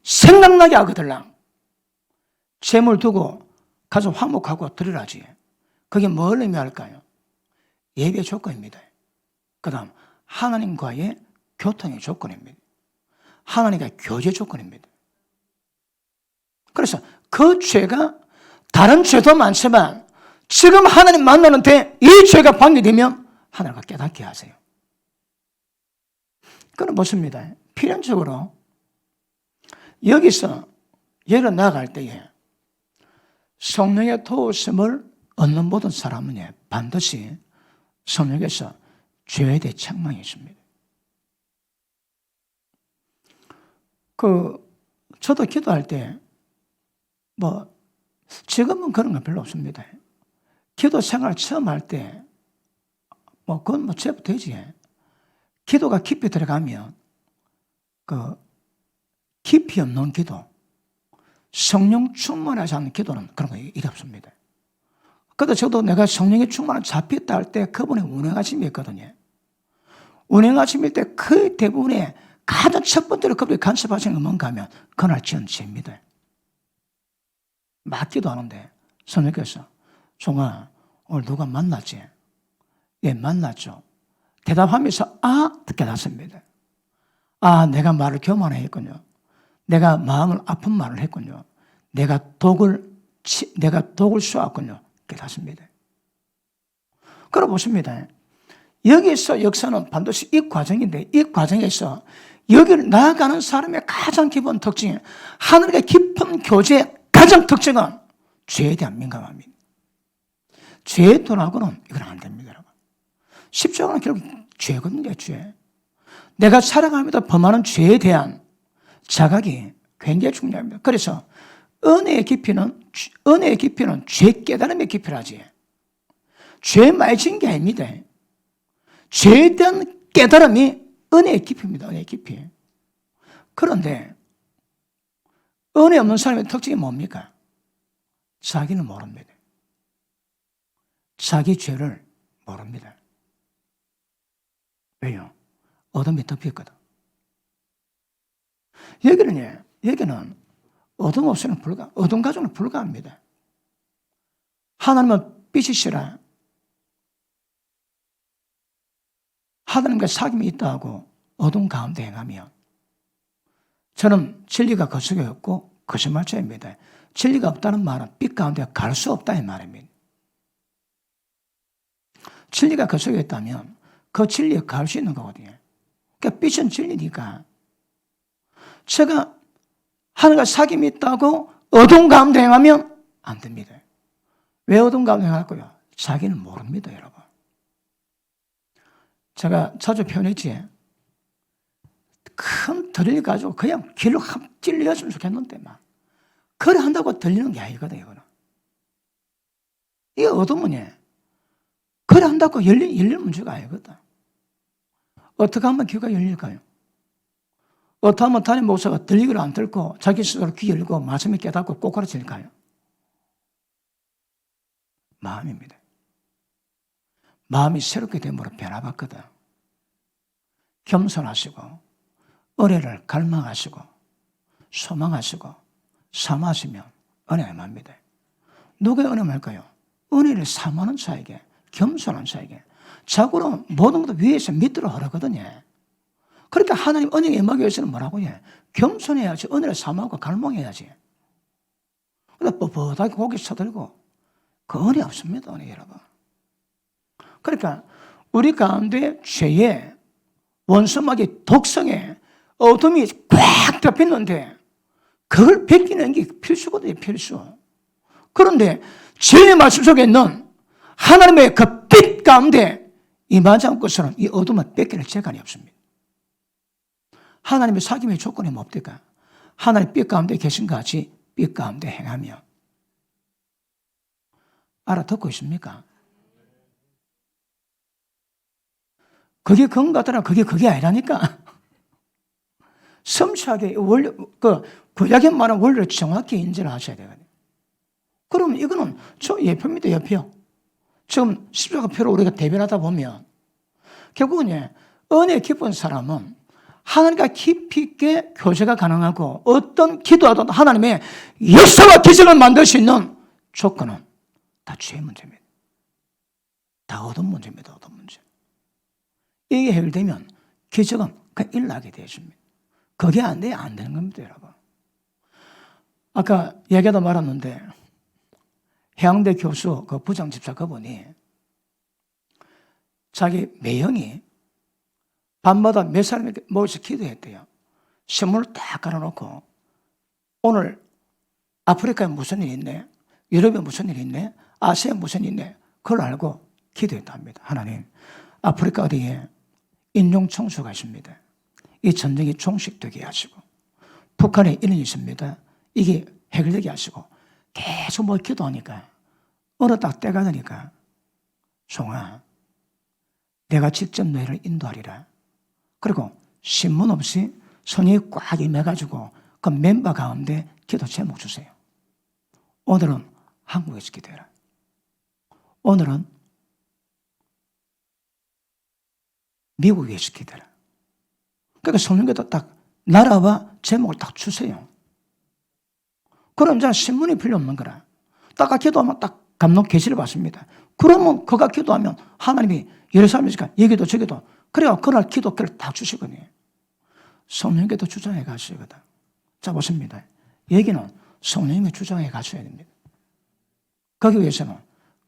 생각나게 하거들랑 재물 두고 가서 화목하고 드리라지. 그게 뭘 의미할까요? 예배의 조건입니다. 그 다음 하나님과의 교통의 조건입니다. 하나님과의 교제 조건입니다. 그래서 그 죄가 다른 죄도 많지만 지금 하나님 만나는데 이 죄가 방해되면 하나님과 깨닫게 하세요. 그건 무엇입니다? 필연적으로 여기서 예를 나아갈 때에 성령의 도우심을 얻는 모든 사람은 반드시 성령에서 죄에 대해 책망이 있습니다. 저도 기도할 때, 지금은 그런 건 별로 없습니다. 기도 생활 처음 할 때, 그건 제법 되지. 기도가 깊이 들어가면, 깊이 없는 기도, 성령 충만하지 않는 기도는 그런 거 일이 없습니다. 그래도 저도 내가 성령이 충만한 잡혔다 할 때 그분의 운행하심이 있거든요. 운행하심일 때 그 대부분의 가장 첫 번째로 그분이 간섭하시는 건 뭔가 하면 그날 지은 죄입니다. 맞기도 하는데 성령께서 종아 오늘 누가 만났지? 예, 만났죠. 대답하면서 깨닫습니다. 내가 말을 교만해 했군요. 내가 마음을 아픈 말을 했군요. 내가 독을 쏘았군요. 깨닫습니다. 그럼 보십니다. 여기서 역사는 반드시 이 과정인데 이 과정에서 여기를 나아가는 사람의 가장 기본 특징이 하늘의 깊은 교제의 가장 특징은 죄에 대한 민감함입니다. 죄의 돈하고는 이건 안 됩니다. 여러분. 십자가는 결국 죄거든요. 죄. 내가 살아가면서 범하는 죄에 대한 자각이 굉장히 중요합니다. 그래서 은혜의 깊이는 죄 깨달음의 깊이라지. 죄 많이 진 게 아닙니다. 죄에 대한 깨달음이 은혜의 깊이입니다. 은혜의 깊이. 그런데 은혜 없는 사람의 특징이 뭡니까? 자기는 모릅니다. 자기 죄를 모릅니다. 왜요? 어둠이 덮였거든. 여기는 어둠 없이는 어둠 가정은 불가합니다. 하나님은 빛이시라. 하나님과 사귐이 있다 하고 어둠 가운데 행하며, 저는 진리가 그 속에 없고 거짓말자입니다. 진리가 없다는 말은 빛 가운데 갈 수 없다 이 말입니다. 진리가 그 속에 있다면 그 진리에 갈 수 있는 거거든요. 그러니까 빛은 진리니까, 제가 하늘과 사귐이 있다고 어둠 가운데 행하면 안 됩니다. 왜 어둠 가운데 행할까요? 자기는 모릅니다, 여러분. 제가 자주 표현했지, 큰 들을 가지고 그냥 길로 확 찔렸으면 좋겠는데, 막 그래 한다고 들리는 게 아니거든, 이거는. 이게 어둠은 그래 한다고 열릴 문제가 아니거든. 어떻게 하면 귀가 열릴까요? 어떻게 하면 담임 목사가 들리기를 안 들고 자기 스스로 귀 열고 말씀을 깨닫고 꼭 가르칠까요? 마음입니다. 마음이 새롭게 됨으로 변화받거든. 겸손하시고 은혜를 갈망하시고 소망하시고 사모하시면 은혜가 임합니다. 누구의 은혜가 할까요? 은혜를 사모하는 자에게, 겸손한 자에게. 자고로 모든 것도 위에서 밑으로 흐르거든요. 그러니까 하나님 은혜가 임하기 위해서는 뭐라고 해? 겸손해야지. 은혜를 사모하고 갈망해야지. 그러다 뻣뻣하게 고개 쳐들고 그 은혜 없습니다, 은혜 여러분. 그러니까 우리 가운데 죄에, 원수마귀 독성에 어둠이 꽉 덮였는데 그걸 벗기는 게 필수거든요, 필수. 그런데 진리의 말씀 속에 있는 하나님의 그 빛 가운데 임하지 않고서는 이 어둠은 뺏길 재간이 없습니다. 하나님의 사귐의 조건이 뭡니까? 하나님 빛 가운데 계신 같이 빛 가운데 행하며. 알아듣고 있습니까? 그게 그건 같더라. 그게 아니라니까. 섬세하게 구약에 말한 원리를 정확히 인지를 하셔야 되거든요. 그러면 이거는 저 예표입니다, 예표. 지금 십자가표로 우리가 대변하다 보면 결국은 은혜 깊은 사람은 하나님과 깊이 있게 교제가 가능하고 어떤 기도하던 하나님의 역사와 기적을 만들 수 있는 조건은 다 죄의 문제입니다. 다 어둠 문제입니다, 어둠 문제. 이게 해결되면 기적은 그냥 일어나게 되십니다. 그게 안 돼야 안 되는 겁니다, 여러분. 아까 얘기하다 말았는데 해양대 교수 그 부장 집사 그분이 자기 매형이 밤마다 몇 사람이 모여서 기도했대요. 신문을 딱 깔아놓고 오늘 아프리카에 무슨 일이 있네, 유럽에 무슨 일이 있네, 아시아에 무슨 일이 있네, 그걸 알고 기도했답니다. 하나님, 아프리카 어디에 인종 청소가 있습니다. 이 전쟁이 종식되게 하시고 북한에 이런 일이 있습니다. 이게 해결되게 하시고 계속 뭐 기도하니까 어느 딱 때가 되니까 송아, 내가 직접 너희를 인도하리라. 그리고 신문 없이 손이 꽉 임해가지고 그 멤버 가운데 기도 제목 주세요. 오늘은 한국에서 기도해라. 오늘은 미국에서 기도해라. 그러니까 성령께서 딱 나라와 제목을 딱 주세요. 그럼 이제 신문이 필요 없는 거라. 딱 기도하면 딱 감동 계시를 받습니다. 그러면 그가 기도하면 하나님이 예루살렘이니까 여기도 저기도 그래야 그날 기도를 딱 주시거든요. 성령께도 주장해 가시거든. 자, 보십니다. 여기는 성령이 주장해 가셔야 됩니다. 거기 위해서는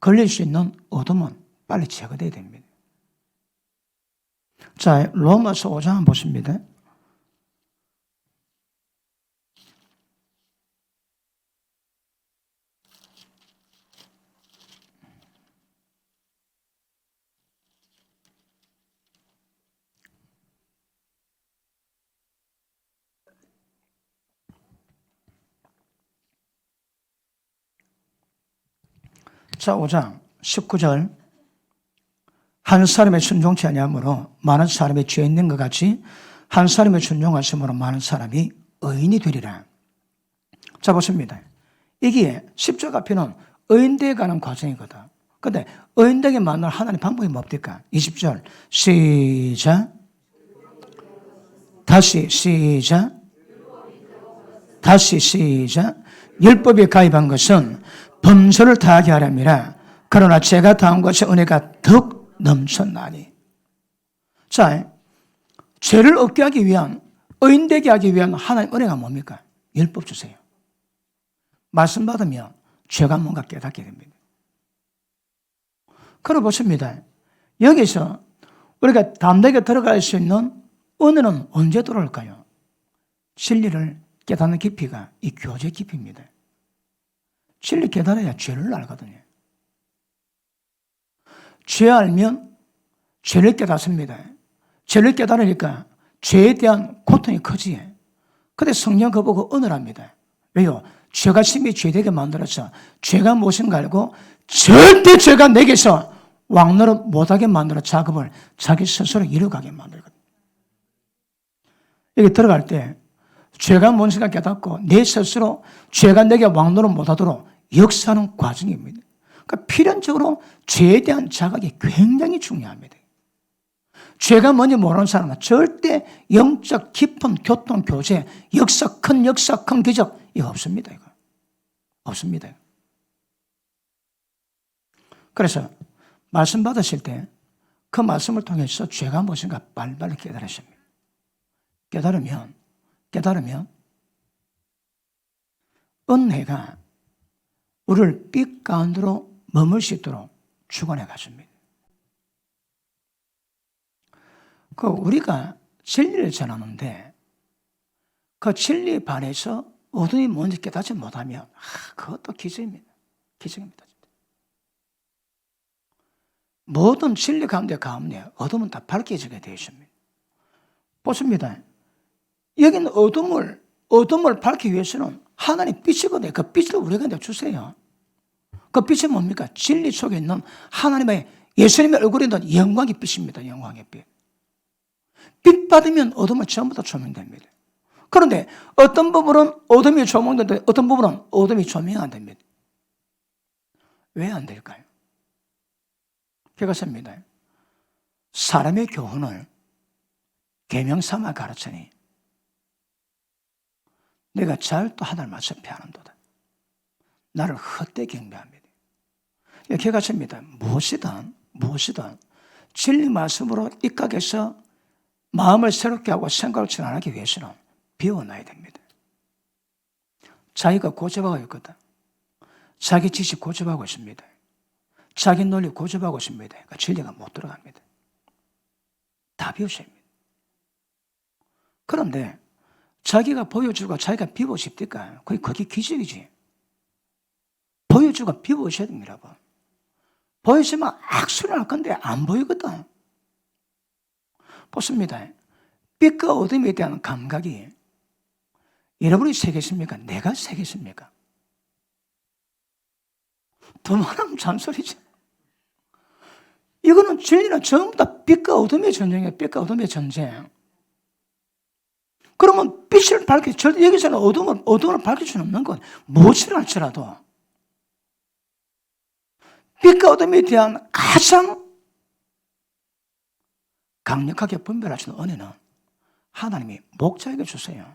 걸릴 수 있는 어둠은 빨리 제거돼야 됩니다. 자, 로마서 5장 한번 보십니다. 4서 5장 19절 한 사람의 순종치 아니함으로 많은 사람이 죄 있는 것 같이 한 사람의 순종하심으로 많은 사람이 의인이 되리라. 자, 보십니다. 이게 십자가 피는 의인되어 가는 과정이거든. 근데 의인되게 만날 하나님의 방법이 뭡니까? 20절 시작. 다시 시작. 다시 시작. 율법에 가입한 것은 범죄를 다하게 하렵니다. 그러나 제가 다한 것의 은혜가 더욱 넘쳤나니. 자, 죄를 없게 하기 위한, 의인되게 하기 위한 하나님의 은혜가 뭡니까? 율법 주세요. 말씀 받으면 죄가 뭔가 깨닫게 됩니다. 그럼 보십니다. 여기서 우리가 담대하게 들어갈 수 있는 은혜는 언제 들어올까요? 진리를 깨닫는 깊이가 이 교제 깊이입니다. 진리 깨달아야 죄를 알거든요. 죄 알면 죄를 깨닫습니다. 죄를 깨달으니까 죄에 대한 고통이 크지. 근데 성령 그보고 은혜랍니다. 왜요? 죄가 심히 죄되게 만들어서 죄가 무엇인가 알고 절대 죄가 내게서 왕노릇 못하게 만들어 작업을 자기 스스로 이루어가게 만들거든요. 여기 들어갈 때 죄가 뭔지가 깨닫고 내 스스로 죄가 내게 왕노릇 못하도록 역사하는 과정입니다. 그러니까 필연적으로 죄에 대한 자각이 굉장히 중요합니다. 죄가 뭔지 모르는 사람은 절대 영적 깊은 교통, 교제, 큰 역사, 큰 기적 이거 없습니다. 이거 없습니다. 그래서 말씀 받으실 때 그 말씀을 통해서 죄가 무엇인가 빨리빨리 깨달으십니다. 깨달으면 은혜가 우리를 빛 가운데로 머물 수 있도록 축원해 가십니다. 우리가 진리를 전하는데 그 진리 반에서 어둠이 뭔지 깨닫지 못하면 그것도 기적입니다. 기적입니다. 모든 진리 가운데 어둠은 다 밝혀지게 되어 있습니다. 보십니다. 여기는 어둠을 밝히기 위해서는 하나님 빛이거든요. 그 빛을 우리가 주세요. 그 빛이 뭡니까? 진리 속에 있는 하나님의 예수님의 얼굴에 있는 영광의 빛입니다. 영광의 빛. 빛 받으면 어둠은 전부 다 조명됩니다. 그런데 어떤 부분은 어둠이 조명되는데 어떤 부분은 어둠이 조명 안 됩니다. 왜 안 될까요? 그것입니다. 사람의 교훈을 계명 삼아 가르치니 내가 잘 또 하나를 맞춰 피하는도다. 나를 헛되이 경배합니다. 그것입니다. 무엇이든 진리 말씀으로 입각해서 마음을 새롭게 하고 생각을 전환하기 위해서는 비워놔야 됩니다. 자기가 고집하고 있거든. 자기 지식 고집하고 있습니다. 자기 논리 고집하고 있습니다. 그러니까 진리가 못 들어갑니다. 다 비우셔야 합니다. 그런데 자기가 보여주고 자기가 비우고 싶니까? 그게 기적이지. 보여주고 비우셔야 됩니다. 보여주면 악수를 할 건데 안 보이거든. 보십니다. 빛과 어둠에 대한 감각이 여러분이 세겠습니까? 내가 세겠습니까? 더 말하면 잔소리죠. 이거는 진리는 전부 다 빛과 어둠의 전쟁이에요. 빛과 어둠의 전쟁. 그러면 빛을 여기서는 어둠을 밝힐 수는 없는 건 무엇을 할지라도 빛과 어둠에 대한 가장 강력하게 분별할 수 있는 은혜는 하나님이 목자에게 주세요.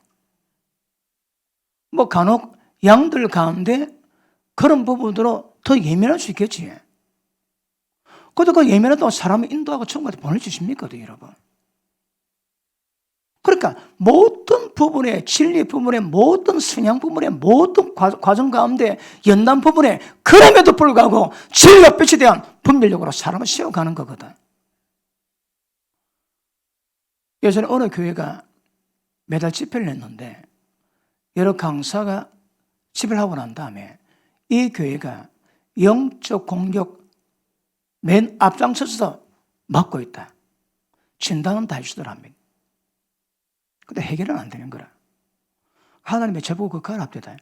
간혹 양들 가운데 그런 부분으로 더 예민할 수 있겠지. 그래도 그 예민하다고 사람을 인도하고 천국에 보내주십니까, 여러분? 그러니까 모든 부분에, 진리 부분에, 모든 성향 부분에, 모든 과정 가운데, 연단 부분에, 그럼에도 불구하고 진리와 빛에 대한 분별력으로 사람을 세워가는 거거든. 예전에 어느 교회가 매달 집회를 했는데 여러 강사가 집회를 하고 난 다음에 이 교회가 영적 공격 맨 앞장서서 맡고 있다. 진단은 다 해주더랍니다. 근데 해결은 안 되는 거라. 하나님이 저보고 그거 가랍니다.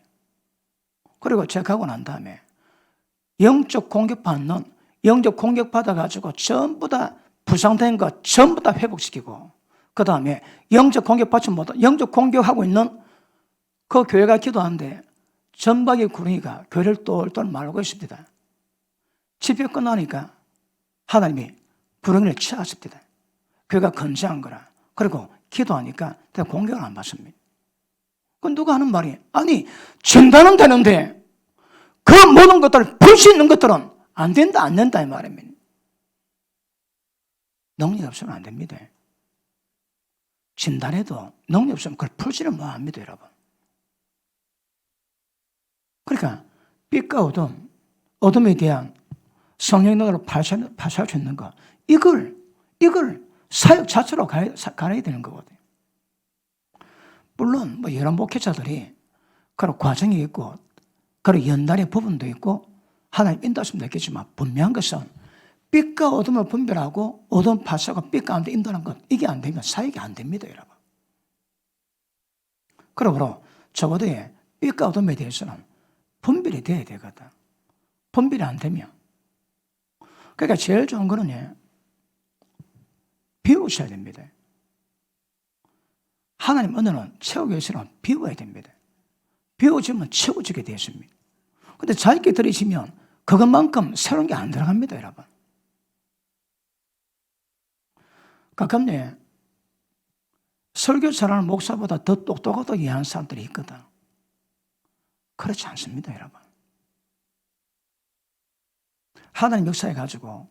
그리고 제가 가고 난 다음에 영적 공격받는, 영적 공격받아가지고 전부 다 부상된 거 전부 다 회복시키고, 그 다음에 영적 공격받지 못한, 영적 공격하고 있는 그 교회가 기도하는데 전박의 구렁이가 교회를 똘똘 말고 있습니다. 집회 끝나니까 하나님이 구렁이를 치하십니다. 교회가 건재한 거라. 그리고 기도하니까 공격을 안 받습니다. 그 누가 하는 말이, 아니 전단은 되는데 그 모든 것들을 풀 수 있는 것들은 안 된다 안 된다 이 말입니다. 능력이 없으면 안 됩니다. 진단해도 능력이 없으면 그걸 풀지를 못합니다, 여러분. 그러니까 빛과 어둠, 어둠에 대한 성령의 능력으로 파쇄할 수 있는 거, 이걸 사역 자체로 가야 되는 거거든요. 물론 여러 목회자들이 그런 과정이 있고 그런 연단의 부분도 있고 하나님 인도하심도 있겠지만, 분명한 것은 빛과 어둠을 분별하고 어둠 파쇄하고 빛 가운데 인도하는 것, 이게 안 되면 사역이 안 됩니다, 여러분. 그러므로 적어도 빛과 어둠에 대해서는 분별이 돼야 되거든. 분별이 안 되면. 그러니까 제일 좋은 거는 비우셔야 됩니다. 하나님 은혜는 채우기 위해서는 비워야 됩니다. 비워지면 채워지게 되어 있습니다. 그런데 자기께 들이시면 그것만큼 새로운 게 안 들어갑니다, 여러분. 가끔요, 설교 잘하는 목사보다 더 똑똑하고 이해하는 사람들이 있거든. 그렇지 않습니다, 여러분. 하나님 역사해 가지고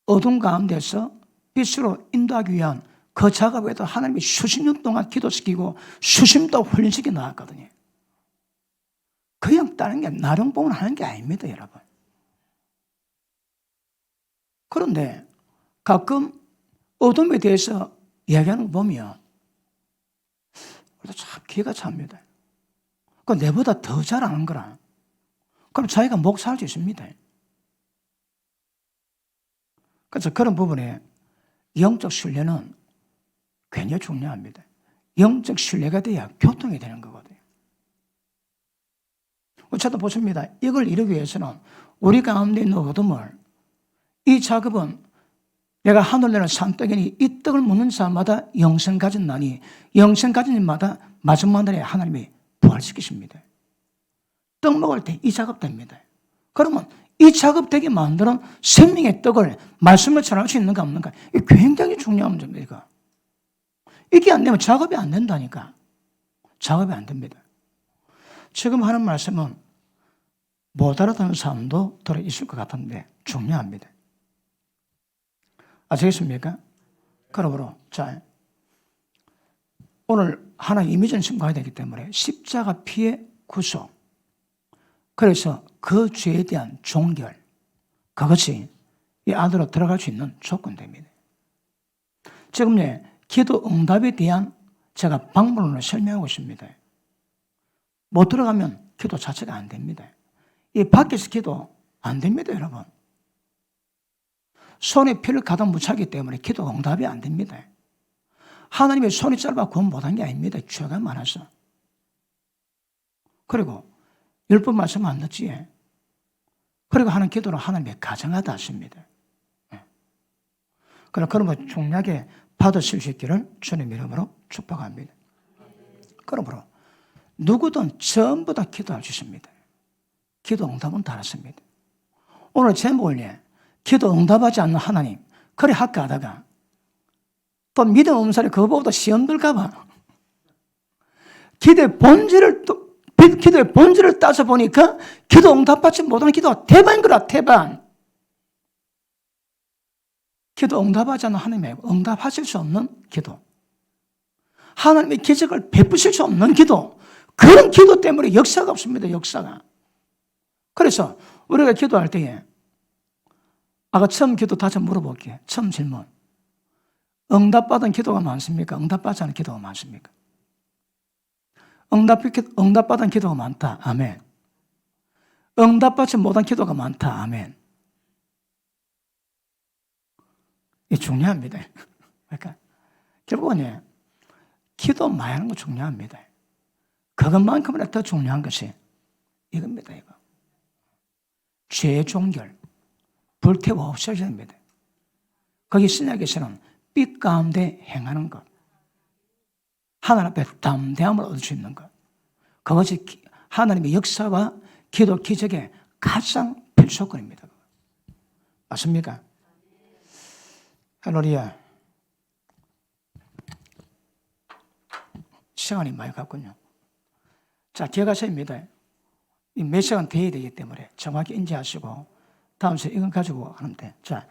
어둠 가운데서 빛으로 인도하기 위한 그 작업에도 하나님이 수십 년 동안 기도시키고 수십 년 동안 훈련시켜 나왔거든요. 그냥 다른 게 나름봉을 하는 게 아닙니다, 여러분. 그런데 가끔 어둠에 대해서 이야기하는 거 보면 참 기가 찹니다. 그 내보다 더 잘 아는 거라. 그럼 자기가 목사할 수 있습니다. 그래서 그런 부분에 영적 신뢰는 굉장히 중요합니다. 영적 신뢰가 돼야 교통이 되는 거거든요. 저도 보십니다. 이걸 이루기 위해서는 우리 가운데 있는 어둠을, 이 작업은 내가 하늘 내는 산떡이니 이 떡을 먹는 자마다 영생 가진 나니 영생 가진 자마다 마지막 날에 하나님이 부활시키십니다. 떡 먹을 때 이 작업 됩니다. 그러면 이 작업 되게 만드는 생명의 떡을 말씀을 전할 수 있는가 없는가, 이게 굉장히 중요한 문제입니다. 이게 안 되면 작업이 안 된다니까. 작업이 안 됩니다. 지금 하는 말씀은 못 알아듣는 사람도 들어있을 것 같은데 중요합니다. 아시겠습니까? 그러므로 자, 오늘 하나의 이미지를 가야 되기 때문에 십자가 피의 구속, 그래서 그 죄에 대한 종결, 그것이 이 안으로 들어갈 수 있는 조건입니다. 지금 기도 응답에 대한 제가 방법론을 설명하고 있습니다. 못 들어가면 기도 자체가 안 됩니다. 이 밖에서 기도 안 됩니다, 여러분. 손에 피를 가득 묻히기 때문에 기도 응답이 안 됩니다. 하나님의 손이 짧아 구원 못한 게 아닙니다. 죄가 많아서. 그리고 10번 말씀 안 듣지. 그리고 하는 기도를 하나님의 가정하다 하십니다. 그러므로 중요하게 받으실 수 있기를 주님 이름으로 축복합니다. 그러므로 누구든 전부 다 기도할 수 있습니다. 기도 응답은 달았습니다. 오늘 제목을 기도 응답하지 않는 하나님, 그래 할까 하다가 또 믿음 없는 사람이 그거보다 시험 들까봐 기도의 본질을 따져보니까 기도 응답받지 못하는 기도가 태반인 거라, 태반. 기도 응답하지 않는 하나님의 응답하실 수 없는 기도, 하나님의 기적을 베푸실 수 없는 기도, 그런 기도 때문에 역사가 없습니다, 역사가. 그래서 우리가 기도할 때에 아까 처음 기도 다시 물어볼게요. 처음 질문. 응답받은 기도가 많습니까? 응답받지 않은 기도가 많습니까? 응답받은 기도가 많다. 아멘. 응답받지 못한 기도가 많다. 아멘. 이게 중요합니다. 그러니까 결국은 기도 많이 하는 거 중요합니다. 그것만큼이나 더 중요한 것이 이겁니다, 이거. 죄 종결, 불태워 없어져야 됩니다. 거기 신약에서는 빛 가운데 행하는 것, 하나님 앞에 담대함을 얻을 수 있는 것, 그것이 하나님의 역사와 기도 기적의 가장 필수건입니다. 맞습니까? 할렐루야. 시간이 많이 갔군요. 자, 기억하십니다. 몇 시간 돼야 되기 때문에 정확히 인지하시고 다음 시간에 이건 가지고 하는데, 자,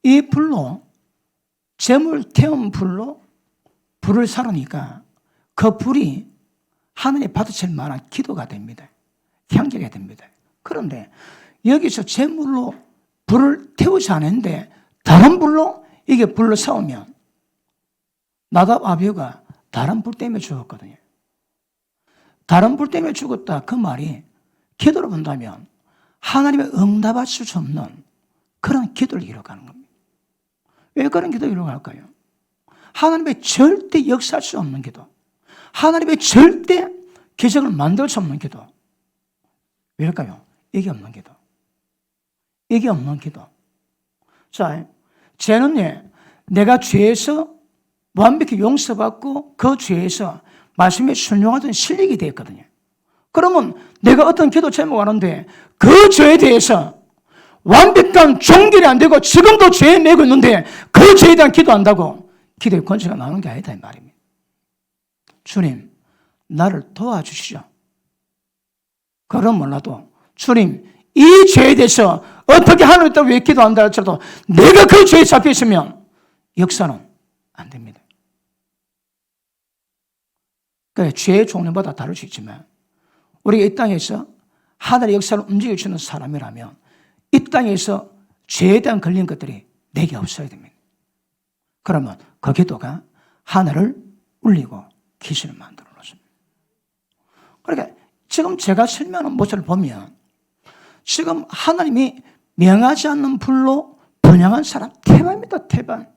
이 불로, 재물 태운 불로 불을 사르니까 그 불이 하늘에 받아칠 만한 기도가 됩니다. 향기가 됩니다. 그런데 여기서 재물로 불을 태우지 않았는데 다른 불로 이게 불로 싸우면 나답 아비후가 다른 불 때문에 죽었거든요. 다른 불 때문에 죽었다 그 말이 기도로 본다면 하나님의 응답하실 수 없는 그런 기도를 이뤄가는 겁니다. 왜 그런 기도를 이뤄갈까요? 하나님의 절대 역사할 수 없는 기도, 하나님의 절대 기적을 만들 수 없는 기도. 왜일까요? 이게 없는 기도. 이게 없는 기도. 자, 죄는요, 내가 죄에서 완벽히 용서받고 그 죄에서 말씀에 순종하던 실력이 되었거든요. 그러면 내가 어떤 기도 제목하는데 그 죄에 대해서 완벽한 종결이 안 되고 지금도 죄에 매고 있는데 그 죄에 대한 기도한다고 기도의 권세가 나오는 게 아니다 이 말입니다. 주님, 나를 도와주시죠. 그럼 몰라도 주님, 이 죄에 대해서 어떻게 하나님 있다고 왜 기도한다 할지라도 내가 그 죄에 잡혀 있으면 역사는 안 됩니다. 그러니까 죄의 종류마다 다를 수 있지만 우리가 이 땅에서 하늘의 역사를 움직여주는 사람이라면 이 땅에서 죄에 대한 걸린 것들이 내게 없어야 됩니다. 그러면 그 기도가 하늘을 울리고 귀신을 만들어 놓습니다. 그러니까 지금 제가 설명하는 모습을 보면 지금 하나님이 명하지 않는 불로 분양한 사람 태반입니다. 태반.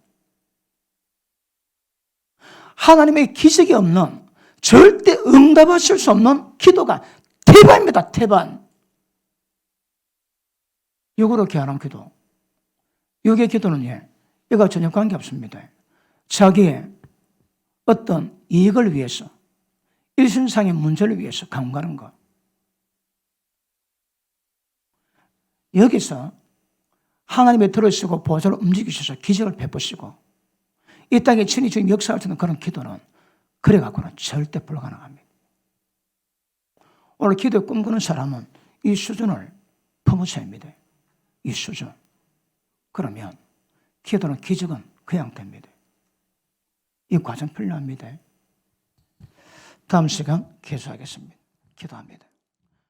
하나님의 기적이 없는 절대 응답하실 수 없는 기도가 태반입니다. 태반. 육으로 교환한 기도. 육의 기도는 이거 전혀 관계없습니다. 자기의 어떤 이익을 위해서, 일신상의 문제를 위해서 강구하는 것. 여기서 하나님의 들으시고 보좌를 움직이셔서 기적을 베푸시고 이 땅에 친히 지금 역사할 수 있는 그런 기도는 그래갖고는 절대 불가능합니다. 오늘 기도에 꿈꾸는 사람은 이 수준을 품으셔야 합니다. 이 수준. 그러면 기도는 기적은 그냥 됩니다. 이 과정 필요합니다. 다음 시간 계속하겠습니다. 기도합니다.